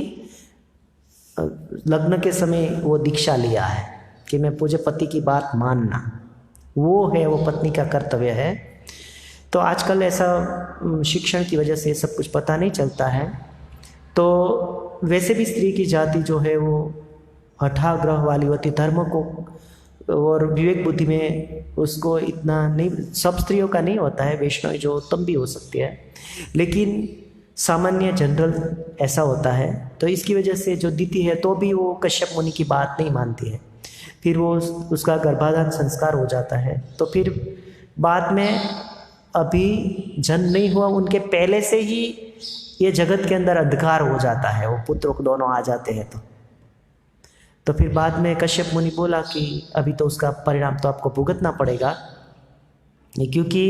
लग्न के समय वो दीक्षा लिया है कि मैं मुझे पति की बात मानना, वो है वो पत्नी का कर्तव्य है। तो आजकल ऐसा शिक्षण की वजह से ये सब कुछ पता नहीं चलता है। तो वैसे भी स्त्री की जाति जो है वो हठाग्रह वाली होती, धर्म को और विवेक बुद्धि में उसको इतना नहीं, सब स्त्रियों का नहीं होता है, वैष्णव जो उत्तम भी हो सकती है, लेकिन सामान्य जनरल ऐसा होता है। तो इसकी वजह से जो दीति है तो भी वो कश्यप मुनि की बात नहीं मानती है, फिर वो उसका गर्भाधान संस्कार हो जाता है। तो फिर बाद में अभी जन्म नहीं हुआ उनके पहले से ही ये जगत के अंदर अंधकार हो जाता है, वो पुत्र को दोनों आ जाते हैं। तो फिर बाद में कश्यप मुनि बोला कि अभी तो उसका परिणाम तो आपको भुगतना पड़ेगा, क्योंकि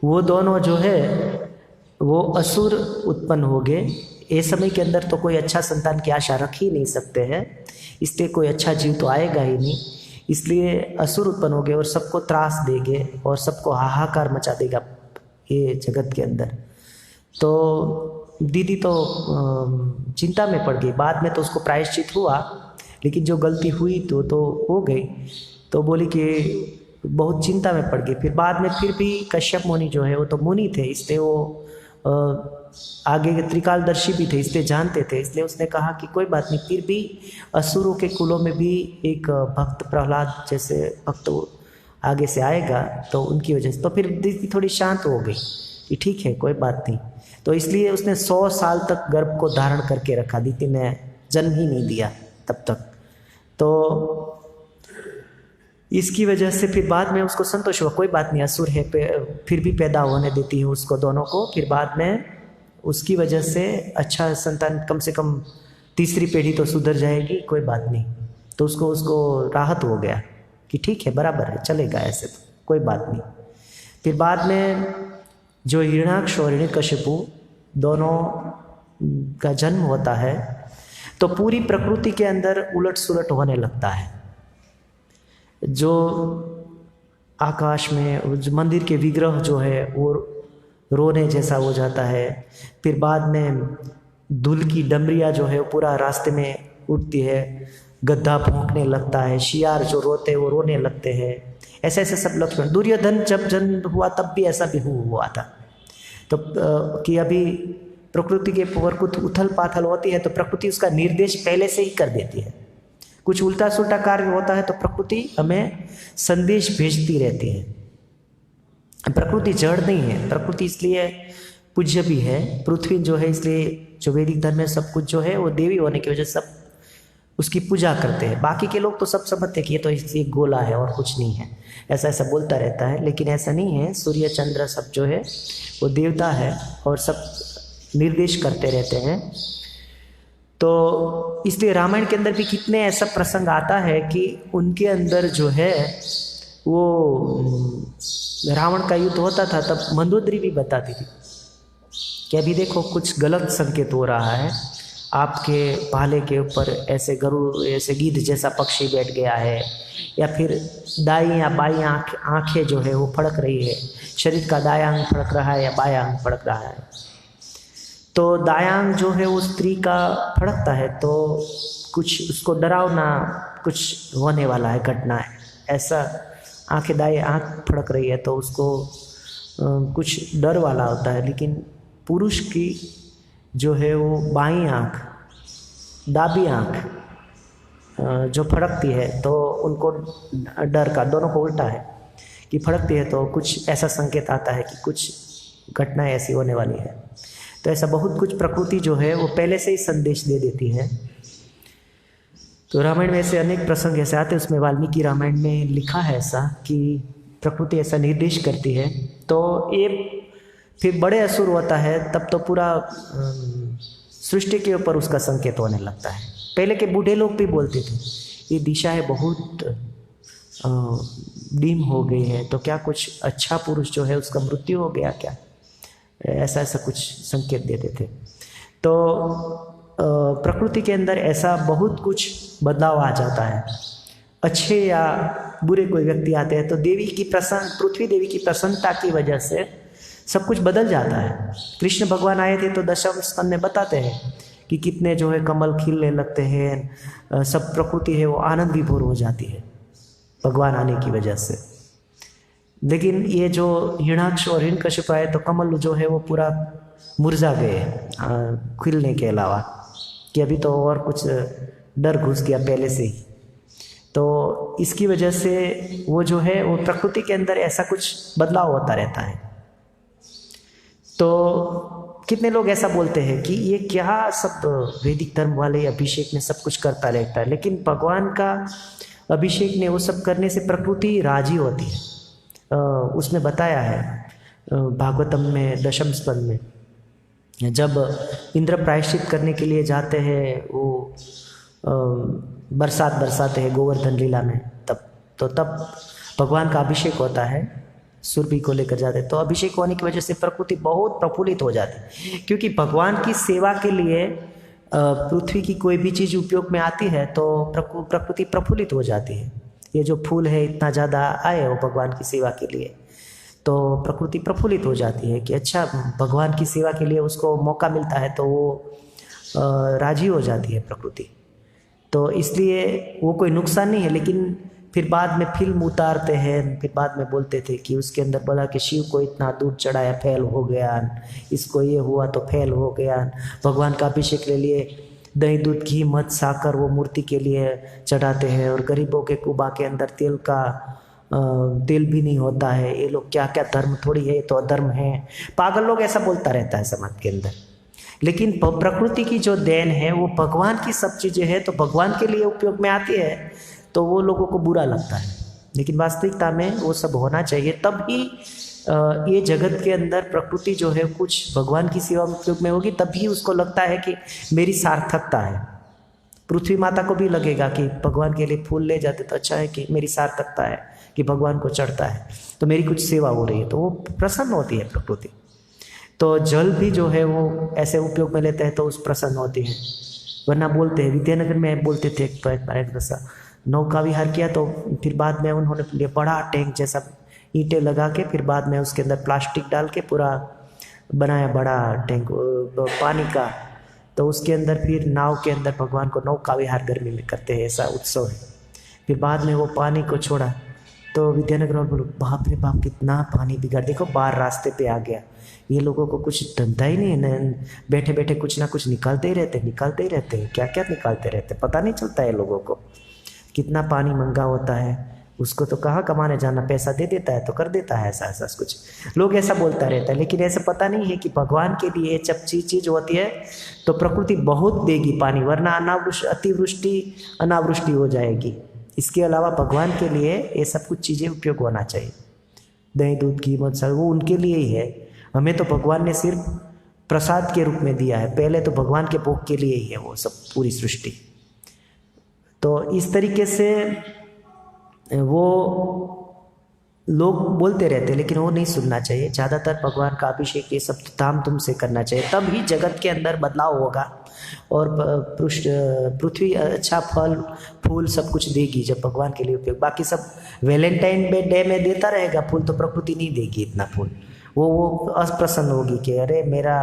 वो दोनों जो है वो असुर उत्पन्न हो गए। इस समय के अंदर तो कोई अच्छा संतान की आशा रख ही नहीं सकते हैं, इसलिए कोई अच्छा जीव तो आएगा ही नहीं, इसलिए असुर उत्पन्न हो गए और सबको त्रास देंगे और सबको हाहाकार मचा देगा ये जगत के अंदर। तो दीदी तो चिंता में पड़ गई। बाद में तो उसको प्रायश्चित हुआ, लेकिन जो गलती हुई तो हो गई। तो बोली कि बहुत चिंता में पड़ गई। फिर बाद में फिर भी कश्यप मुनि जो है वो तो मुनि थे, इसलिए वो आगे के त्रिकालदर्शी भी थे, इसलिए जानते थे। इसलिए उसने कहा कि कोई बात नहीं, फिर भी असुरों के कुलों में भी एक भक्त प्रहलाद जैसे भक्त आगे से आएगा, तो उनकी वजह से तो फिर दीदी थोड़ी शांत हो गई कि ठीक है कोई बात नहीं। तो इसलिए उसने 100 साल तक गर्भ को धारण करके रखा, दीदी ने जन्म ही नहीं दिया तब तक। तो इसकी वजह से फिर बाद में उसको संतोष हुआ, कोई बात नहीं असुर है, फिर भी पैदा होने देती हूँ उसको दोनों को, फिर बाद में उसकी वजह से अच्छा संतान, कम से कम तीसरी पीढ़ी तो सुधर जाएगी, कोई बात नहीं। तो उसको राहत हो गया कि ठीक है बराबर है, चलेगा ऐसे तो कोई बात नहीं। फिर बाद में जो हिरण्याक्ष और हिरण्यकशिपु दोनों का जन्म होता है, तो पूरी प्रकृति के अंदर उलट सुलट होने लगता है। जो आकाश में जो मंदिर के विग्रह जो है वो रोने जैसा हो जाता है। फिर बाद में धूल की डमरिया जो है वो पूरा रास्ते में उठती है, गद्दा भौंकने लगता है, शियार जो रोते हैं वो रोने लगते हैं। ऐसे ऐसे सब लक्षण। दुर्योधन जब जन्म हुआ तब भी ऐसा भी हुआ था। तो कि अभी प्रकृति के ऊपर कुछ उथल पाथल होती है तो प्रकृति उसका निर्देश पहले से ही कर देती है। कुछ उल्टा सुल्टा कार्य होता है तो प्रकृति हमें संदेश भेजती रहती है। प्रकृति जड़ नहीं है, प्रकृति इसलिए पूज्य भी है। पृथ्वी जो है, इसलिए जो वैदिक धर्म में सब कुछ जो है वो देवी होने की वजह से सब उसकी पूजा करते हैं। बाकी के लोग तो सब समझते हैं कि ये तो इसलिए गोला है और कुछ नहीं है, ऐसा ऐसा बोलता रहता है, लेकिन ऐसा नहीं है। सूर्य चंद्र सब जो है वो देवता है और सब निर्देश करते रहते हैं। तो इसलिए रामायण के अंदर भी कितने ऐसा प्रसंग आता है कि उनके अंदर जो है वो रावण का युद्ध होता था, तब मंदोदरी भी बताती थी कि अभी देखो कुछ गलत संकेत हो रहा है, आपके भाले के ऊपर ऐसे गरुड़ ऐसे गिद्ध जैसा पक्षी बैठ गया है, या फिर दाई या बाई आँखें जो है वो फड़क रही है, शरीर का दायां अंग फड़क रहा है या बायां अंग फड़क रहा है। तो दायां अंग जो है वो स्त्री का फड़कता है तो कुछ उसको डरावना कुछ होने वाला है, घटना है ऐसा। आँखें दाएं आँख फड़क रही है तो उसको कुछ डर वाला होता है। लेकिन पुरुष की जो है वो बाईं आँख दाबी आँख जो फड़कती है तो उनको डर का, दोनों को उल्टा है कि फड़कती है तो कुछ ऐसा संकेत आता है कि कुछ घटना ऐसी होने वाली है। तो ऐसा बहुत कुछ प्रकृति जो है वो पहले से ही संदेश दे देती है। तो रामायण में ऐसे अनेक प्रसंग ऐसे आते हैं, उसमें वाल्मीकि रामायण में लिखा है ऐसा कि प्रकृति ऐसा निर्देश करती है। तो ये फिर बड़े असुर होता है तब तो पूरा सृष्टि के ऊपर उसका संकेत होने लगता है। पहले के बूढ़े लोग भी बोलते थे ये दिशाएं बहुत डीम हो गई है, तो क्या कुछ अच्छा पुरुष जो है उसका मृत्यु हो गया क्या, ऐसा ऐसा कुछ संकेत देते थे। तो प्रकृति के अंदर ऐसा बहुत कुछ बदलाव आ जाता है। अच्छे या बुरे कोई व्यक्ति आते हैं तो देवी की पृथ्वी देवी की प्रसन्नता की वजह से सब कुछ बदल जाता है। कृष्ण भगवान आए थे तो दशम स्कंद में बताते हैं कि कितने जो है कमल खिलने लगते हैं, सब प्रकृति है वो आनंद विभोर हो जाती है भगवान आने की वजह से। लेकिन ये जो हिरण्याक्ष और हिरण्यकशिपु आए तो कमल जो है वो पूरा मुरझा गए खिलने के अलावा, कि अभी तो और कुछ डर घुस गया पहले से ही। तो इसकी वजह से वो जो है वो प्रकृति के अंदर ऐसा कुछ बदलाव होता रहता है। तो कितने लोग ऐसा बोलते हैं कि ये क्या सब वैदिक धर्म वाले अभिषेक में सब कुछ करता रहता है, लेकिन भगवान का अभिषेक ने वो सब करने से प्रकृति राजी होती है। उसमें बताया है भागवतम में दशम स्कंद में, जब इंद्र प्रायश्चित करने के लिए जाते हैं वो बरसात बरसाते हैं गोवर्धन लीला में, तब भगवान का अभिषेक होता है, सुरभि को लेकर जाते हैं। तो अभिषेक होने की वजह से प्रकृति बहुत प्रफुल्लित हो जाती है, क्योंकि भगवान की सेवा के लिए पृथ्वी की कोई भी चीज़ उपयोग में आती है तो प्रकृति प्रफुल्लित हो जाती है। ये जो फूल है इतना ज़्यादा आए हो भगवान की सेवा के लिए, तो प्रकृति प्रफुल्लित हो जाती है कि अच्छा भगवान की सेवा के लिए उसको मौका मिलता है, तो वो राजी हो जाती है प्रकृति। तो इसलिए वो कोई नुकसान नहीं है। लेकिन फिर बाद में फिल्म उतारते हैं, फिर बाद में बोलते थे कि उसके अंदर बोला कि शिव को इतना दूध चढ़ाया फेल हो गया, इसको ये हुआ तो फेल हो गया, भगवान का अभिषेक के लिए दही दूध घी मध साकर वो मूर्ति के लिए चढ़ाते हैं, और गरीबों के कुबा के अंदर तेल भी नहीं होता है। ये लोग क्या क्या धर्म थोड़ी है, तो अधर्म है। पागल लोग ऐसा बोलता रहता है समाज के अंदर। लेकिन प्रकृति की जो देन है वो भगवान की सब चीज़ें हैं, तो भगवान के लिए उपयोग में आती है तो वो लोगों को बुरा लगता है। लेकिन वास्तविकता में वो सब होना चाहिए, तब ही ये जगत के अंदर प्रकृति जो है कुछ भगवान की सेवा में उपयोग में होगी, तभी उसको लगता है कि मेरी सार्थकता है। पृथ्वी माता को भी लगेगा कि भगवान के लिए फूल ले जाते तो अच्छा है कि मेरी सार्थकता है कि भगवान को चढ़ता है, तो मेरी कुछ सेवा हो रही है, तो वो प्रसन्न होती है प्रकृति। तो जल भी जो है वो ऐसे उपयोग में लेते हैं तो उस प्रसन्न होती है। वरना बोलते हैं, विद्यानगर में बोलते थे एक दशा नौका विहार किया, तो फिर बाद में उन्होंने लिए बड़ा टैंक जैसा ईंटें लगा के, फिर बाद में उसके अंदर प्लास्टिक डाल के पूरा बनाया बड़ा टैंक पानी का। तो उसके अंदर फिर नाव के अंदर भगवान को नौका विहार गर्मी में करते हैं, ऐसा उत्सव है। फिर बाद में वो पानी को छोड़ा तो विद्यानगर वाले बोलो बाप रे बाप कितना पानी बिगाड़, देखो बाहर रास्ते पे आ गया। ये लोगों को कुछ धंधा ही नहीं है, बैठे बैठे कुछ ना कुछ निकालते ही रहते हैं, क्या क्या निकालते रहते, पता नहीं चलता है लोगों को। कितना पानी महंगा होता है, उसको तो कहाँ कमाने जाना, पैसा दे देता है तो कर देता है ऐसा कुछ। लोग ऐसा बोलता रहता है, लेकिन ऐसा पता नहीं है कि भगवान के लिए जब चीज़ होती है तो प्रकृति बहुत देगी पानी, वरना अतिवृष्टि अनावृष्टि हो जाएगी। इसके अलावा भगवान के लिए ये सब कुछ चीज़ें उपयोग होना चाहिए। दही दूध घी मध वो उनके लिए ही है, हमें तो भगवान ने सिर्फ प्रसाद के रूप में दिया है। पहले तो भगवान के भोग के लिए ही है वो सब पूरी सृष्टि। तो इस तरीके से वो लोग बोलते रहते हैं, लेकिन वो नहीं सुनना चाहिए। ज़्यादातर भगवान का अभिषेक ये सब धाम से करना चाहिए, तब ही जगत के अंदर बदलाव होगा और पृथ्वी अच्छा फल फूल सब कुछ देगी जब भगवान के लिए उपयोग। बाकी सब वैलेंटाइन डे में देता रहेगा फूल, तो प्रकृति नहीं देगी इतना फूल। वो अप्रसन्न होगी कि अरे मेरा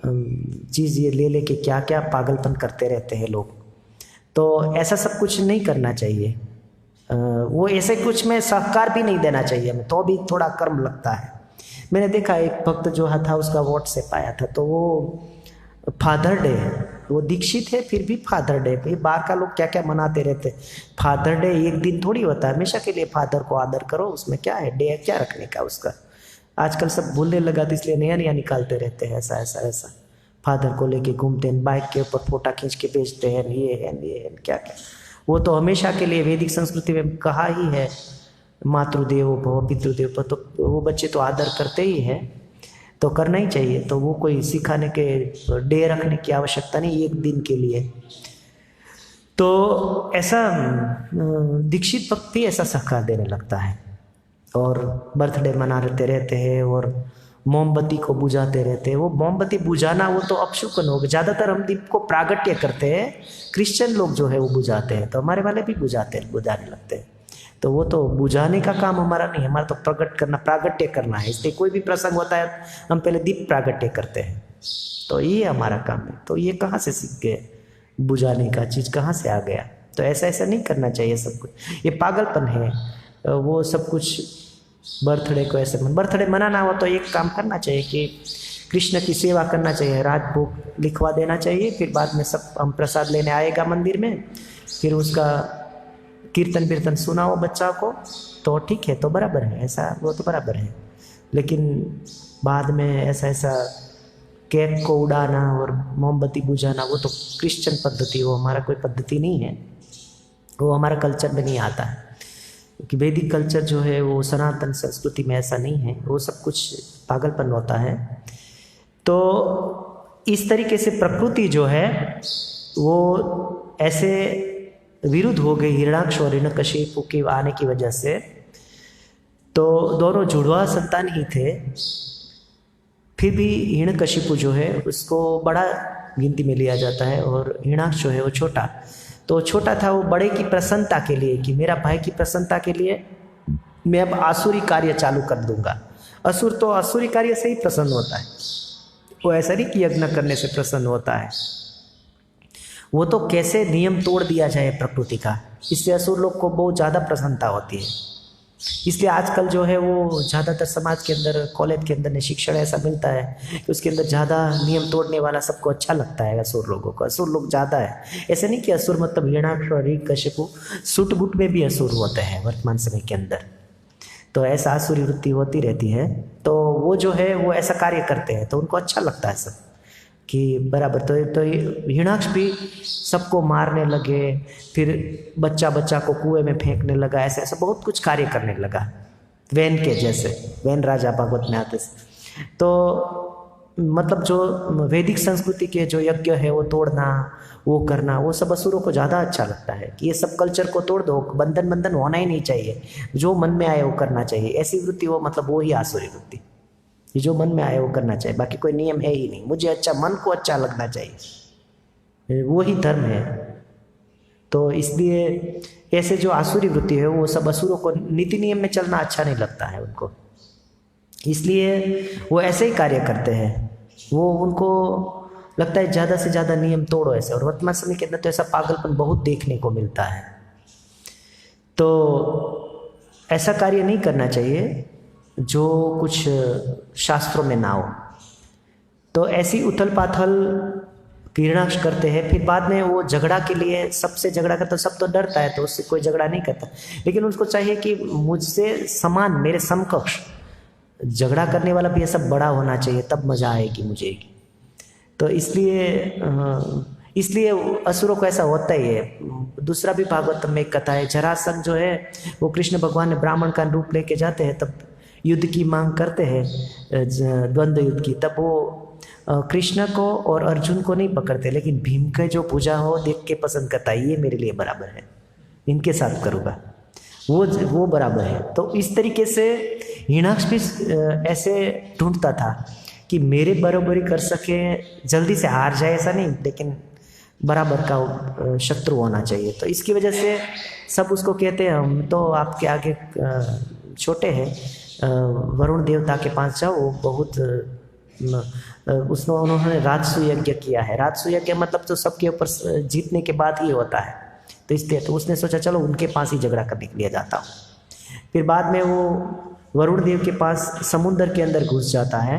चीज़ ये ले लेके क्या क्या पागलपन करते रहते हैं लोग। तो ऐसा सब कुछ नहीं करना चाहिए। वो ऐसे कुछ में सहकार भी नहीं देना चाहिए हमें, तो भी थोड़ा कर्म लगता है। मैंने देखा एक भक्त जो था उसका व्हाट्सएप आया था, तो वो फादर डे है, वो दीक्षित है फिर भी फादर डे पे बाहर का लोग क्या क्या मनाते रहते। फादर डे एक दिन थोड़ी होता है, हमेशा के लिए फादर को आदर करो, उसमें क्या है डे क्या रखने का उसका। आजकल सब भूलने लगा तो इसलिए नया नया निकालते रहते हैं ऐसा। फादर को लेके घूमते हैं, बाइक के ऊपर फोटा खींच के बेचते हैं, ये है क्या क्या। वो तो हमेशा के लिए वैदिक संस्कृति में कहा ही है मातृदेवो भव पितृदेव पर, तो वो बच्चे तो आदर करते ही हैं, तो करना ही चाहिए। तो वो कोई सिखाने के डे रखने की आवश्यकता नहीं एक दिन के लिए। तो ऐसा दीक्षित भक्त भी ऐसा सहकार देने लगता है और बर्थडे मनाते रहते हैं और मोमबत्ती को बुझाते रहते हैं। वो मोमबत्ती बुझाना वो तो अपशुकन होगा। ज़्यादातर हम दीप को प्रागट्य करते हैं, क्रिश्चियन लोग जो है वो बुझाते हैं, तो हमारे वाले भी बुझाने लगते हैं। तो वो तो बुझाने का काम हमारा नहीं, हमारा तो प्रकट करना प्रागट्य करना है। इसलिए कोई भी प्रसंग होता है हम पहले दीप प्रागट्य करते हैं, तो ये हमारा काम है। तो ये कहाँ से सीख गए, बुझाने का चीज़ कहाँ से आ गया। तो ऐसा नहीं करना चाहिए सब कुछ, ये पागलपन है। वो सब कुछ बर्थडे को ऐसे बर्थडे मनाना हो तो एक काम करना चाहिए कि कृष्ण की सेवा करना चाहिए, रात भोग लिखवा देना चाहिए, फिर बाद में सब हम प्रसाद लेने आएगा मंदिर में, फिर उसका कीर्तन वीर्तन सुनाओ बच्चा को, तो ठीक है, तो बराबर है ऐसा, वो तो बराबर है। लेकिन बाद में ऐसा केक को उड़ाना और मोमबत्ती बुझाना वो तो क्रिश्चियन पद्धति, वो हमारा कोई पद्धति नहीं है, वो हमारा कल्चर में नहीं आता है। क्योंकि वैदिक कल्चर जो है वो सनातन संस्कृति में ऐसा नहीं है, वो सब कुछ पागलपन होता है। तो इस तरीके से प्रकृति जो है वो ऐसे विरुद्ध हो गई हिरण्याक्ष और हिरण्यकशिपु के आने की वजह से। तो दोनों जुड़वा संतान ही थे, फिर भी हिरण्यकशिपु जो है उसको बड़ा गिनती में लिया जाता है और हिरण्याक्ष जो है वो छोटा। तो छोटा था वो बड़े की प्रसन्नता के लिए, कि मेरा भाई की प्रसन्नता के लिए मैं अब आसुरी कार्य चालू कर दूंगा। असुर तो आसुरी कार्य से ही प्रसन्न होता है, वो ऐसा नहीं कि यज्ञ करने से प्रसन्न होता है। वो तो कैसे नियम तोड़ दिया जाए प्रकृति का, इससे असुर लोग को बहुत ज़्यादा प्रसन्नता होती है। इसलिए आजकल जो है वो ज़्यादातर समाज के अंदर, कॉलेज के अंदर शिक्षण ऐसा मिलता है कि उसके अंदर ज़्यादा नियम तोड़ने वाला सबको अच्छा लगता है। असुर लोगों को, असुर लोग ज़्यादा है। ऐसे नहीं कि असुर मतलब हिरण्याक्ष और हिरण्यकशिपु, सुट बुट में भी असुर होते हैं वर्तमान समय के अंदर। तो ऐसा आसुरी वृत्ति होती रहती है। तो वो जो है वो ऐसा कार्य करते हैं तो उनको अच्छा लगता है सब कि बराबर। तो हिरण्याक्ष भी सबको मारने लगे, फिर बच्चा बच्चा को कुएं में फेंकने लगा, ऐसे ऐसा बहुत कुछ कार्य करने लगा, वैन के जैसे। वैन राजा भागवत में आते से। तो मतलब जो वैदिक संस्कृति के जो यज्ञ है वो तोड़ना, वो करना, वो सब असुरों को ज़्यादा अच्छा लगता है कि ये सब कल्चर को तोड़ दो, बंधन बंधन होना ही नहीं चाहिए, जो मन में आए वो करना चाहिए। ऐसी वृत्ति वो मतलब वो ही आसुरी वृत्ति, जो मन में आए वो करना चाहिए, बाकी कोई नियम है ही नहीं। मुझे अच्छा, मन को अच्छा लगना चाहिए, वो ही धर्म है। तो इसलिए ऐसे जो आसुरी वृत्ति है वो सब असुरों को नीति नियम में चलना अच्छा नहीं लगता है उनको, इसलिए वो ऐसे ही कार्य करते हैं। वो उनको लगता है ज़्यादा से ज़्यादा नियम तोड़ो ऐसे। और वर्तमान समय के अंदर तो ऐसा पागलपन बहुत देखने को मिलता है। तो ऐसा कार्य नहीं करना चाहिए जो कुछ शास्त्रों में ना हो। तो ऐसी उथल पाथल हिरण्याक्ष करते हैं। फिर बाद में वो झगड़ा के लिए सबसे झगड़ा करता, सब तो डरता है तो उससे कोई झगड़ा नहीं करता, लेकिन उसको चाहिए कि मुझसे समान, मेरे समकक्ष झगड़ा करने वाला भी ऐसा बड़ा होना चाहिए, तब मजा आएगी मुझे। तो इसलिए असुरों को ऐसा होता ही है। दूसरा भी भागवत में एक कथा है, जरासंध जो है वो कृष्ण भगवान ने ब्राह्मण का रूप लेके जाते हैं, तब युद्ध की मांग करते हैं, द्वंद्व युद्ध की। तब वो कृष्ण को और अर्जुन को नहीं पकड़ते, लेकिन भीम के जो पूजा हो देख के पसंद करता है, ये मेरे लिए बराबर है, इनके साथ करूँगा, वो बराबर है। तो इस तरीके से हिरण्याक्ष भी ऐसे ढूंढता था कि मेरे बराबरी कर सके, जल्दी से हार जाए ऐसा नहीं, लेकिन बराबर का शत्रु होना चाहिए। तो इसकी वजह से सब उसको कहते हैं हम तो आपके आगे छोटे हैं, वरुण देवता के पास जाओ, वो बहुत उन्होंने राजसु यज्ञ किया है। राजसु यज्ञ मतलब तो सबके ऊपर जीतने के बाद ही होता है, तो इसलिए तो उसने सोचा चलो उनके पास ही झगड़ा करने के लिए जाता हूँ। फिर बाद में वो वरुण देव के पास समुद्र के अंदर घुस जाता है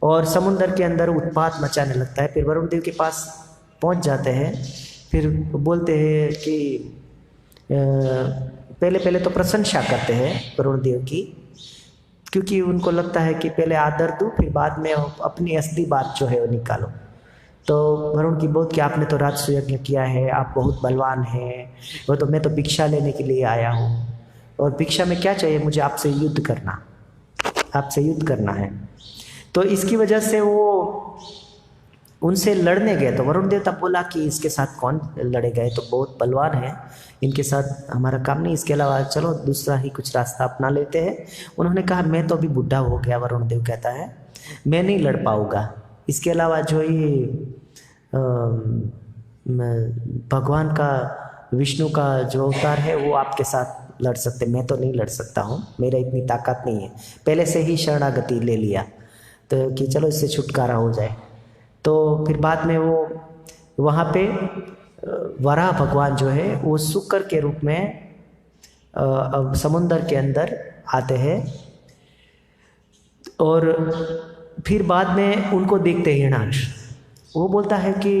और समुद्र के अंदर उत्पात मचाने लगता है। फिर वरुण देव के पास पहुँच जाते हैं, फिर बोलते हैं कि पहले तो प्रशंसा करते हैं वरुण देव की, क्योंकि उनको लगता है कि पहले आदर दूँ फिर बाद में अपनी असली बात जो है वो निकालो। तो वरुण की बहुत कि आपने तो राजसु यज्ञ किया है, आप बहुत बलवान हैं, वो तो मैं तो भिक्षा लेने के लिए आया हूँ, और भिक्षा में क्या चाहिए, मुझे आपसे युद्ध करना, आपसे युद्ध करना है। तो इसकी वजह से वो उनसे लड़ने गए। तो वरुण देव तब बोला कि इसके साथ कौन लड़े गए, तो बहुत बलवान है, इनके साथ हमारा काम नहीं, इसके अलावा चलो दूसरा ही कुछ रास्ता अपना लेते हैं। उन्होंने कहा मैं तो अभी बुढ़ा हो गया, वरुण देव कहता है मैं नहीं लड़ पाऊँगा, इसके अलावा जो ये भगवान का, विष्णु का जो अवतार है वो आपके साथ लड़ सकते, मैं तो नहीं लड़ सकता हूँ, मेरा इतनी ताकत नहीं है। पहले से ही शरणागति ले लिया तो कि चलो इससे छुटकारा हो जाए। तो फिर बाद में वो वहाँ पे वराह भगवान जो है वो शुक्र के रूप में समुंदर के अंदर आते हैं, और फिर बाद में उनको देखते हैं हिरण्याक्ष। वो बोलता है कि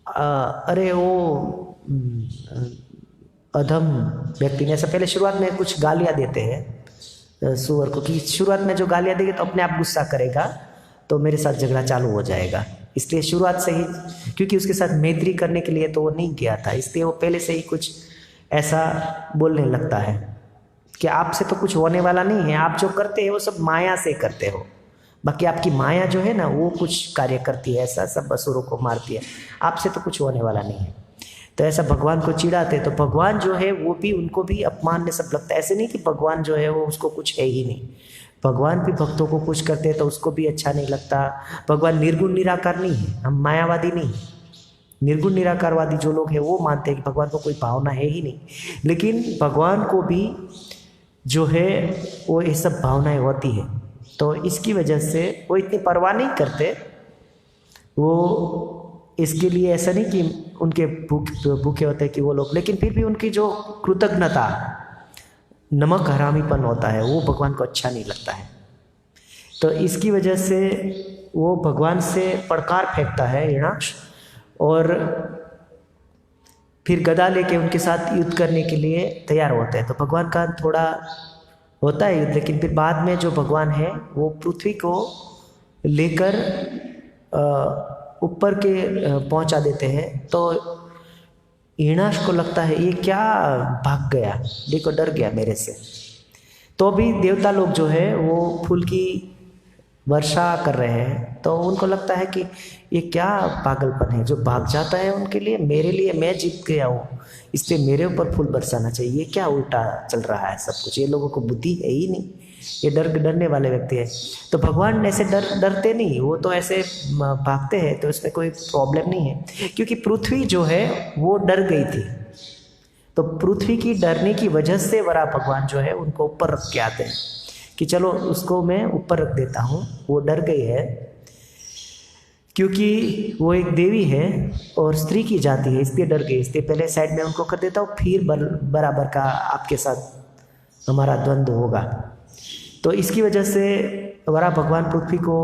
अरे वो अधम व्यक्ति ने, ऐसा पहले शुरुआत में कुछ गालियाँ देते हैं सुअर को कि शुरुआत में जो गालियाँ देंगे तो अपने आप गुस्सा करेगा तो मेरे साथ झगड़ा चालू हो जाएगा, इसलिए शुरुआत से ही, क्योंकि उसके साथ मैत्री करने के लिए तो वो नहीं गया था, इसलिए वो पहले से ही कुछ ऐसा बोलने लगता है कि आपसे तो कुछ होने वाला नहीं है, आप जो करते हैं वो सब माया से करते हो, बाकी आपकी माया जो है ना वो कुछ कार्य करती है, ऐसा सब असुरों को मारती है, आपसे तो कुछ होने वाला नहीं है। तो ऐसा भगवान को चिढ़ाते, तो भगवान जो है वो भी, उनको भी अपमान में सब लगता है। ऐसे नहीं कि भगवान जो है वो उसको कुछ है ही नहीं, भगवान भी भक्तों को खुश करते हैं तो उसको भी अच्छा नहीं लगता। भगवान निर्गुण निराकार नहीं है, हम मायावादी नहीं है। निर्गुण निराकारवादी जो लोग हैं वो मानते हैं कि भगवान को कोई भावना है ही नहीं, लेकिन भगवान को भी जो है वो ये सब भावनाएं होती है। तो इसकी वजह से वो इतनी परवाह नहीं करते। वो इसके लिए ऐसा नहीं कि उनके भूखे होते हैं कि वो लोग, लेकिन फिर भी उनकी जो कृतज्ञता, नमक हरामीपन होता है वो भगवान को अच्छा नहीं लगता है। तो इसकी वजह से वो भगवान से पड़कार फेंकता है हिरण्याक्ष, और फिर गदा लेके उनके साथ युद्ध करने के लिए तैयार होते हैं। तो भगवान का थोड़ा होता है युद्ध, लेकिन फिर बाद में जो भगवान है वो पृथ्वी को लेकर ऊपर के पहुंचा देते हैं। तो हिरण्याक्ष को लगता है ये क्या भाग गया, देखो डर गया मेरे से। तो भी देवता लोग जो है वो फूल की वर्षा कर रहे हैं, तो उनको लगता है कि ये क्या पागलपन है, जो भाग जाता है उनके लिए, मेरे लिए मैं जीत गया हूँ इसलिए मेरे ऊपर फूल बरसाना चाहिए। ये क्या उल्टा चल रहा है सब कुछ, ये लोगों को बुद्धि है ही नहीं, ये डरने वाले व्यक्ति है। तो भगवान ऐसे डरते नहीं, वो तो ऐसे भागते हैं, तो इसमें कोई प्रॉब्लम नहीं है, क्योंकि पृथ्वी जो है वो डर गई थी। तो पृथ्वी की डरने की वजह से वराह भगवान जो है उनको ऊपर रख के आते हैं कि चलो उसको मैं ऊपर रख देता हूँ, वो डर गई है क्योंकि वो एक देवी है और स्त्री की जाति है, इसलिए डर गई, इसलिए पहले साइड में उनको कर देता हूँ, फिर बराबर का आपके साथ हमारा द्वंद्व होगा। तो इसकी वजह से वराह भगवान पृथ्वी को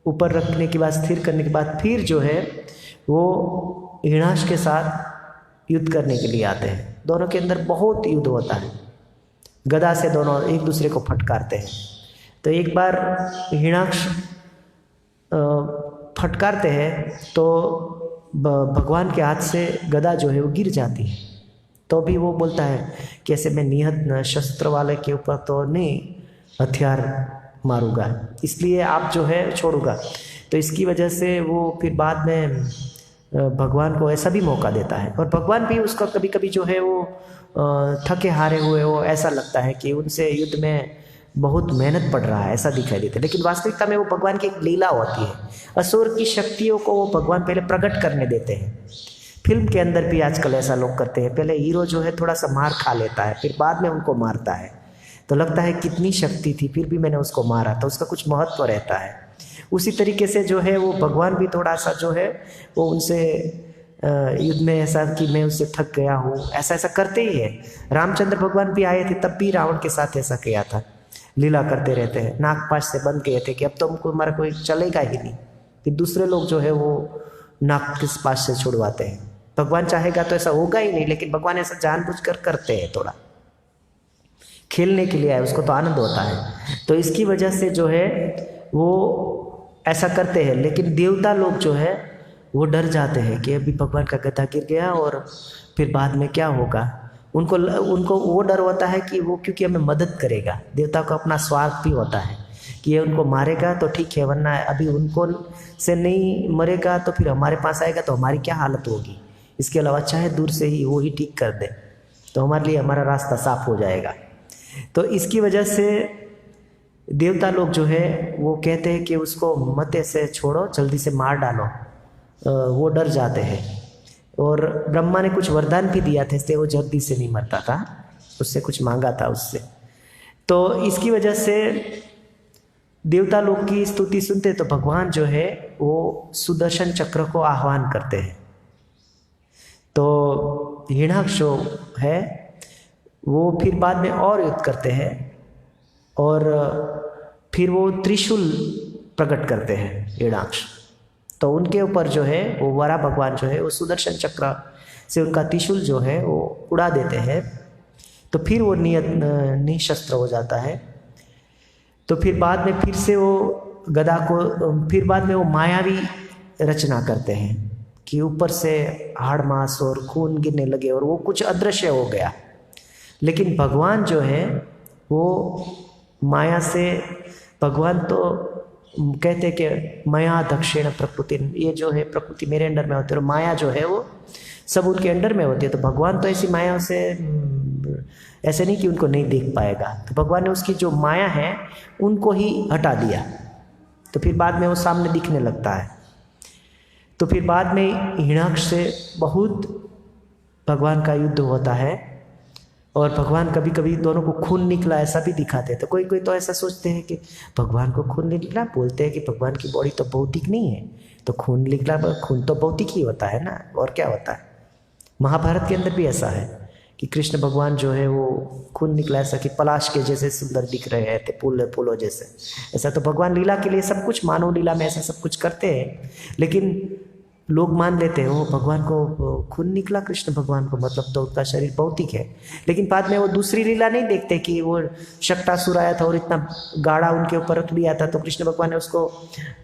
ऊपर रखने के बाद, स्थिर करने के बाद, फिर जो है वो हिरण्याक्ष के साथ युद्ध करने के लिए आते हैं। दोनों के अंदर बहुत युद्ध होता है, गदा से दोनों एक दूसरे को फटकारते हैं। तो एक बार हिरण्याक्ष फटकारते हैं तो भगवान के हाथ से गदा जो है वो गिर जाती है। तो भी वो बोलता है कि ऐसे मैं निहत शस्त्र वाले के ऊपर तो नहीं हथियार मारूंगा, इसलिए आप जो है छोड़ूंगा। तो इसकी वजह से वो फिर बाद में भगवान को ऐसा भी मौका देता है, और भगवान भी उसका कभी कभी जो है वो थके हारे हुए हो, ऐसा लगता है कि उनसे युद्ध में बहुत मेहनत पड़ रहा है, ऐसा दिखाई देता है, लेकिन वास्तविकता में वो भगवान की एक लीला होती है। असुर की शक्तियों को वो भगवान पहले प्रकट करने देते हैं। फिल्म के अंदर भी आजकल ऐसा लोग करते हैं, पहले हीरो जो है थोड़ा सा मार खा लेता है, फिर बाद में उनको मारता है, तो लगता है कितनी शक्ति थी फिर भी मैंने उसको मारा, तो उसका कुछ महत्व रहता है। उसी तरीके से जो है वो भगवान भी थोड़ा सा जो है वो उनसे युद्ध में ऐसा कि मैं उससे थक गया हूँ, ऐसा करते ही है। रामचंद्र भगवान भी आए थे, तब भी रावण के साथ ऐसा किया था, लीला करते रहते हैं, नागपाश से बंद गए थे कि अब तो हमको हमारा कोई चलेगा ही नहीं, फिर दूसरे लोग जो है वो नाग के पास से छुड़वाते हैं। भगवान चाहेगा तो ऐसा होगा ही नहीं, लेकिन भगवान ऐसा जानबूझकर करते हैं, थोड़ा खेलने के लिए है, उसको तो आनंद होता है। तो इसकी वजह से जो है वो ऐसा करते हैं, लेकिन देवता लोग जो है वो डर जाते हैं कि अभी भगवान का गदा गिर गया और फिर बाद में क्या होगा। उनको वो डर होता है कि वो क्योंकि हमें मदद करेगा, देवता को अपना स्वार्थ भी होता है कि ये उनको मारेगा तो ठीक है, वरना अभी उनको से नहीं मरेगा तो फिर हमारे पास आएगा तो हमारी क्या हालत होगी। इसके अलावा चाहे दूर से ही वो ही ठीक कर दे तो हमारे लिए हमारा रास्ता साफ हो जाएगा। तो इसकी वजह से देवता लोग जो है वो कहते हैं कि उसको मत ऐसे छोड़ो, जल्दी से मार डालो, वो डर जाते हैं। और ब्रह्मा ने कुछ वरदान भी दिया था, इसलिए वो जल्दी से नहीं मरता था, उससे कुछ मांगा था उससे। तो इसकी वजह से देवता लोग की स्तुति सुनते तो भगवान जो है वो सुदर्शन चक्र को आह्वान करते हैं। तो हिरण्याक्ष जो है वो फिर बाद में और युद्ध करते हैं और फिर वो त्रिशूल प्रकट करते हैं हिरण्याक्ष। तो उनके ऊपर जो है वो वराह भगवान जो है वो सुदर्शन चक्र से उनका त्रिशूल जो है वो उड़ा देते हैं। तो फिर वो निशस्त्र हो जाता है। तो फिर बाद में फिर से वो गदा को, फिर बाद में वो मायावी रचना करते हैं कि ऊपर से हाड़ मांस और खून गिरने लगे और वो कुछ अदृश्य हो गया। लेकिन भगवान जो है वो माया से, भगवान तो कहते हैं कि माया दक्षिण प्रकृति, ये जो है प्रकृति मेरे अंडर में होती है, और माया जो है वो सब उनके अंडर में होती है। तो भगवान तो ऐसी माया से ऐसे नहीं कि उनको नहीं देख पाएगा, तो भगवान ने उसकी जो माया है उनको ही हटा दिया, तो फिर बाद में वो सामने दिखने लगता है। तो फिर बाद में हिरण्याक्ष से बहुत भगवान का युद्ध होता है, और भगवान कभी कभी दोनों को खून निकला ऐसा भी दिखाते हैं। तो कोई कोई तो ऐसा सोचते हैं कि भगवान को खून निकला, बोलते हैं कि भगवान की बॉडी तो भौतिक नहीं है, तो खून निकला, खून तो भौतिक ही होता है ना, और क्या होता है। महाभारत के अंदर भी ऐसा है कि कृष्ण भगवान जो है वो खून निकला, ऐसा कि पलाश के जैसे सुंदर दिख रहे हैं थे, फूलों जैसे। ऐसा तो भगवान लीला के लिए सब कुछ, मानव लीला में ऐसा सब कुछ करते हैं, लेकिन लोग मान लेते हैं वो भगवान को खून निकला, कृष्ण भगवान को, मतलब तो उनका शरीर भौतिक है। लेकिन बाद में वो दूसरी लीला नहीं देखते कि वो शक्टासुर आया था और इतना गाढ़ा उनके ऊपर रख दिया था, तो कृष्ण भगवान ने उसको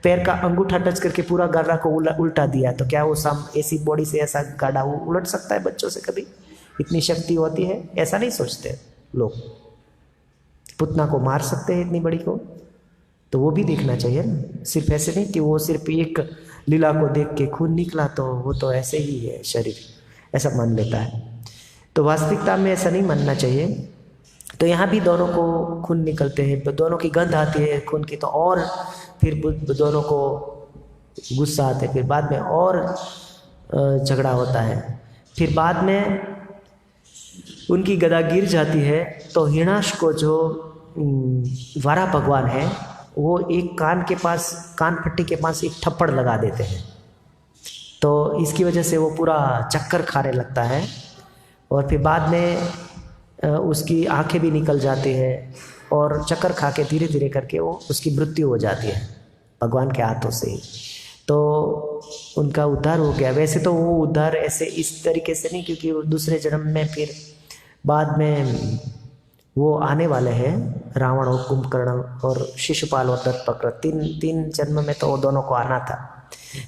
पैर का अंगूठा टच करके पूरा गाढ़ा को उल्टा दिया। तो क्या वो ऐसी बॉडी से ऐसा गाढ़ा उलट सकता है बच्चों से? कभी इतनी शक्ति होती है? ऐसा नहीं सोचते लोग। पुतना को मार सकते हैं इतनी बड़ी को, तो वो भी देखना चाहिए ना। सिर्फ ऐसे नहीं कि वो सिर्फ एक लीला को देख के खून निकला तो वो तो ऐसे ही है शरीर, ऐसा मान लेता है। तो वास्तविकता में ऐसा नहीं मानना चाहिए। तो यहाँ भी दोनों को खून निकलते हैं, तो दोनों की गंध आती है खून की, तो और फिर दोनों को गुस्सा आते हैं, फिर बाद में और झगड़ा होता है। फिर बाद में उनकी गदा गिर जाती है, तो हिरण्याक्ष को जो वारा भगवान है वो एक कान के पास, कान पट्टी के पास एक थप्पड़ लगा देते हैं। तो इसकी वजह से वो पूरा चक्कर खाने लगता है, और फिर बाद में उसकी आंखें भी निकल जाती है, और चक्कर खा के धीरे धीरे करके वो उसकी मृत्यु हो जाती है भगवान के हाथों से ही। तो उनका उद्धार हो गया। वैसे तो वो उद्धार ऐसे इस तरीके से नहीं, क्योंकि वो दूसरे जन्म में फिर बाद में वो आने वाले हैं, रावण और कुंभकर्ण और शिशुपाल और दंतवक्र, तीन जन्म में तो वो दोनों को आना था।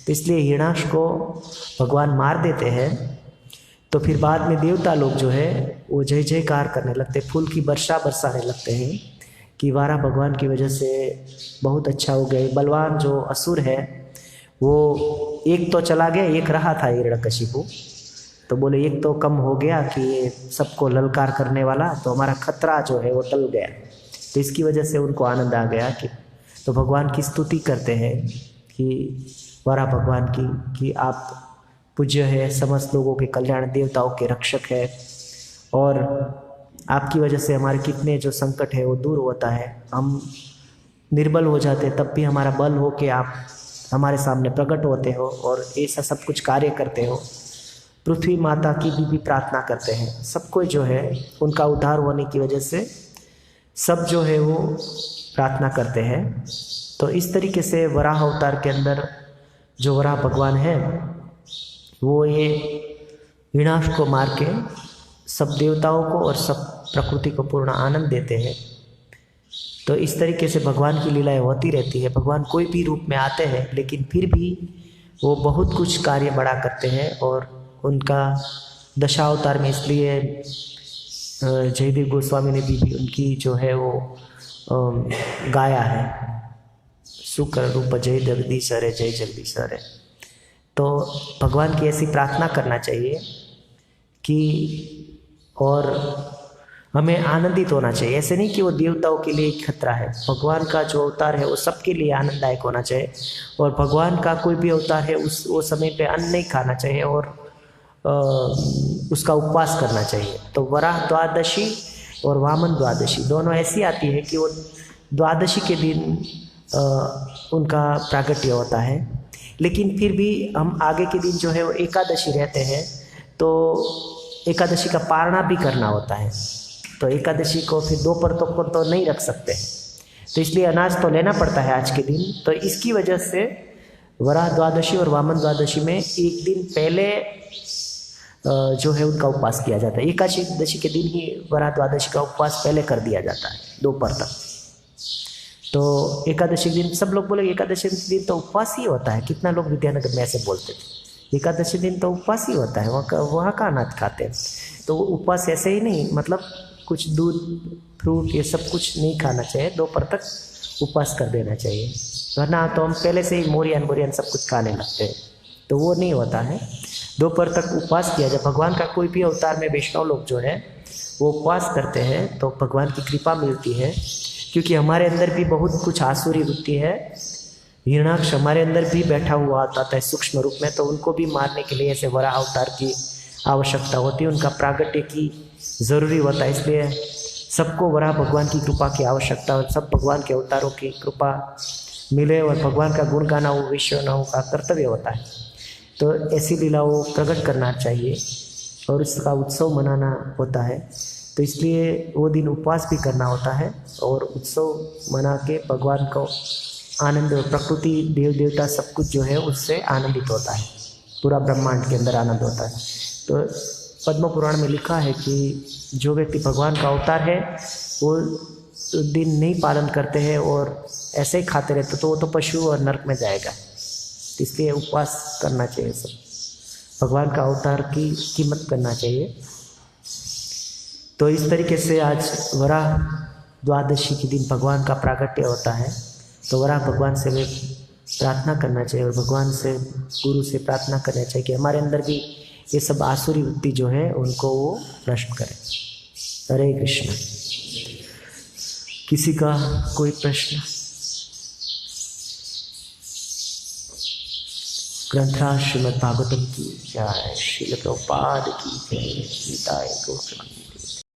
तो इसलिए हिरण्याक्ष को भगवान मार देते हैं। तो फिर बाद में देवता लोग जो है वो जय जयकार करने लगते, फूल की वर्षा बरसाने लगते हैं कि वारा भगवान की वजह से बहुत अच्छा हो गए। बलवान जो असुर है वो एक तो चला गया, एक रहा था हिरण्यकशिपु, तो बोले एक तो कम हो गया कि ये सबको ललकार करने वाला, तो हमारा खतरा जो है वो टल गया। तो इसकी वजह से उनको आनंद आ गया कि, तो भगवान की स्तुति करते हैं कि वारा भगवान की, कि आप पूज्य है, समस्त लोगों के कल्याण, देवताओं के रक्षक है, और आपकी वजह से हमारे कितने जो संकट है वो दूर होता है। हम निर्बल हो जाते तब भी हमारा बल हो के आप हमारे सामने प्रकट होते हो और ऐसा सब कुछ कार्य करते हो। पृथ्वी माता की भी प्रार्थना करते हैं, सबको जो है उनका उद्धार होने की वजह से सब जो है वो प्रार्थना करते हैं। तो इस तरीके से वराह अवतार के अंदर जो वराह भगवान है वो ये हिरण्याक्ष को मार के सब देवताओं को और सब प्रकृति को पूर्ण आनंद देते हैं। तो इस तरीके से भगवान की लीलाएं होती रहती है। भगवान कोई भी रूप में आते हैं, लेकिन फिर भी वो बहुत कुछ कार्य बड़ा करते हैं, और उनका दशावतार में इसलिए जयदेव गोस्वामी ने भी उनकी जो है वो गाया है, शुक्र रूप जय जगदीश हरे, जय जगदीश हरे। तो भगवान की ऐसी प्रार्थना करना चाहिए कि, और हमें आनंदित होना चाहिए। ऐसे नहीं कि वो देवताओं के लिए खतरा है, भगवान का जो अवतार है वो सबके लिए आनंददायक होना चाहिए। और भगवान का कोई भी अवतार है वो समय पे अन्न नहीं खाना चाहिए और उसका उपवास करना चाहिए। तो वराह द्वादशी और वामन द्वादशी दोनों ऐसी आती है कि वो द्वादशी के दिन उनका प्राकट्य होता है, लेकिन फिर भी हम आगे के दिन जो है वो एकादशी रहते हैं, तो एकादशी का पारणा भी करना होता है। तो एकादशी को फिर दोपहर तक को तो नहीं रख सकते, तो इसलिए अनाज तो लेना पड़ता है आज के दिन। तो इसकी वजह से वराह द्वादशी और वामन द्वादशी में एक दिन पहले जो है उनका उपवास किया जाता है। एकादशी के दिन ही वराह द्वादशी का उपवास पहले कर दिया जाता है दोपहर तक। तो एकादशी के दिन सब लोग बोले एकादशी के दिन तो उपवास ही होता है, कितना लोग विद्यानगर में ऐसे बोलते थे, एकादशी दिन तो उपवास ही होता है, वहाँ का अनाज खाते हैं। तो उपवास ऐसे ही नहीं, मतलब कुछ दूध फ्रूट ये सब कुछ नहीं खाना चाहिए, दोपहर तक उपवास कर देना चाहिए, वरना तो हम पहले से ही मोरियन सब कुछ खाने लगते हैं, तो वो नहीं होता है। दोपहर तक उपवास किया जाए। भगवान का कोई भी अवतार में वैष्णव लोग जो है वो उपवास करते हैं तो भगवान की कृपा मिलती है, क्योंकि हमारे अंदर भी बहुत कुछ आसुरी वृत्ति है। हिरणाक्ष हमारे अंदर भी बैठा हुआ आता है सूक्ष्म रूप में, तो उनको भी मारने के लिए ऐसे वराह अवतार की आवश्यकता होती है, उनका प्रागट्य की जरूरी होता है। इसलिए सबको वराह भगवान की कृपा की आवश्यकता और सब भगवान के अवतारों की कृपा मिले और भगवान का गुण गाना वो वैष्णवों का कर्तव्य होता है। तो ऐसी लीलाओं प्रकट करना चाहिए और उसका उत्सव मनाना होता है। तो इसलिए वो दिन उपवास भी करना होता है और उत्सव मना के भगवान को आनंद, प्रकृति देव देवता सब कुछ जो है उससे आनंदित होता है, पूरा ब्रह्मांड के अंदर आनंद होता है। तो पद्म पुराण में लिखा है कि जो व्यक्ति भगवान का अवतार है वो दिन नहीं पालन करते हैं और ऐसे ही खाते रहते तो वो तो पशु और नरक में जाएगा। इसलिए उपवास करना चाहिए, सब भगवान का अवतार की कीमत करना चाहिए। तो इस तरीके से आज वराह द्वादशी के दिन भगवान का प्रागट्य होता है, तो वराह भगवान से वे प्रार्थना करना चाहिए और भगवान से, गुरु से प्रार्थना करना चाहिए कि हमारे अंदर भी ये सब आसुरी वृत्ति जो है उनको वो नष्ट करें। हरे कृष्ण। किसी का कोई प्रश्न? ग्रंथराज श्रीमद् भागवतम की जय, श्रील प्रभुपाद की जय, गीताय गौर।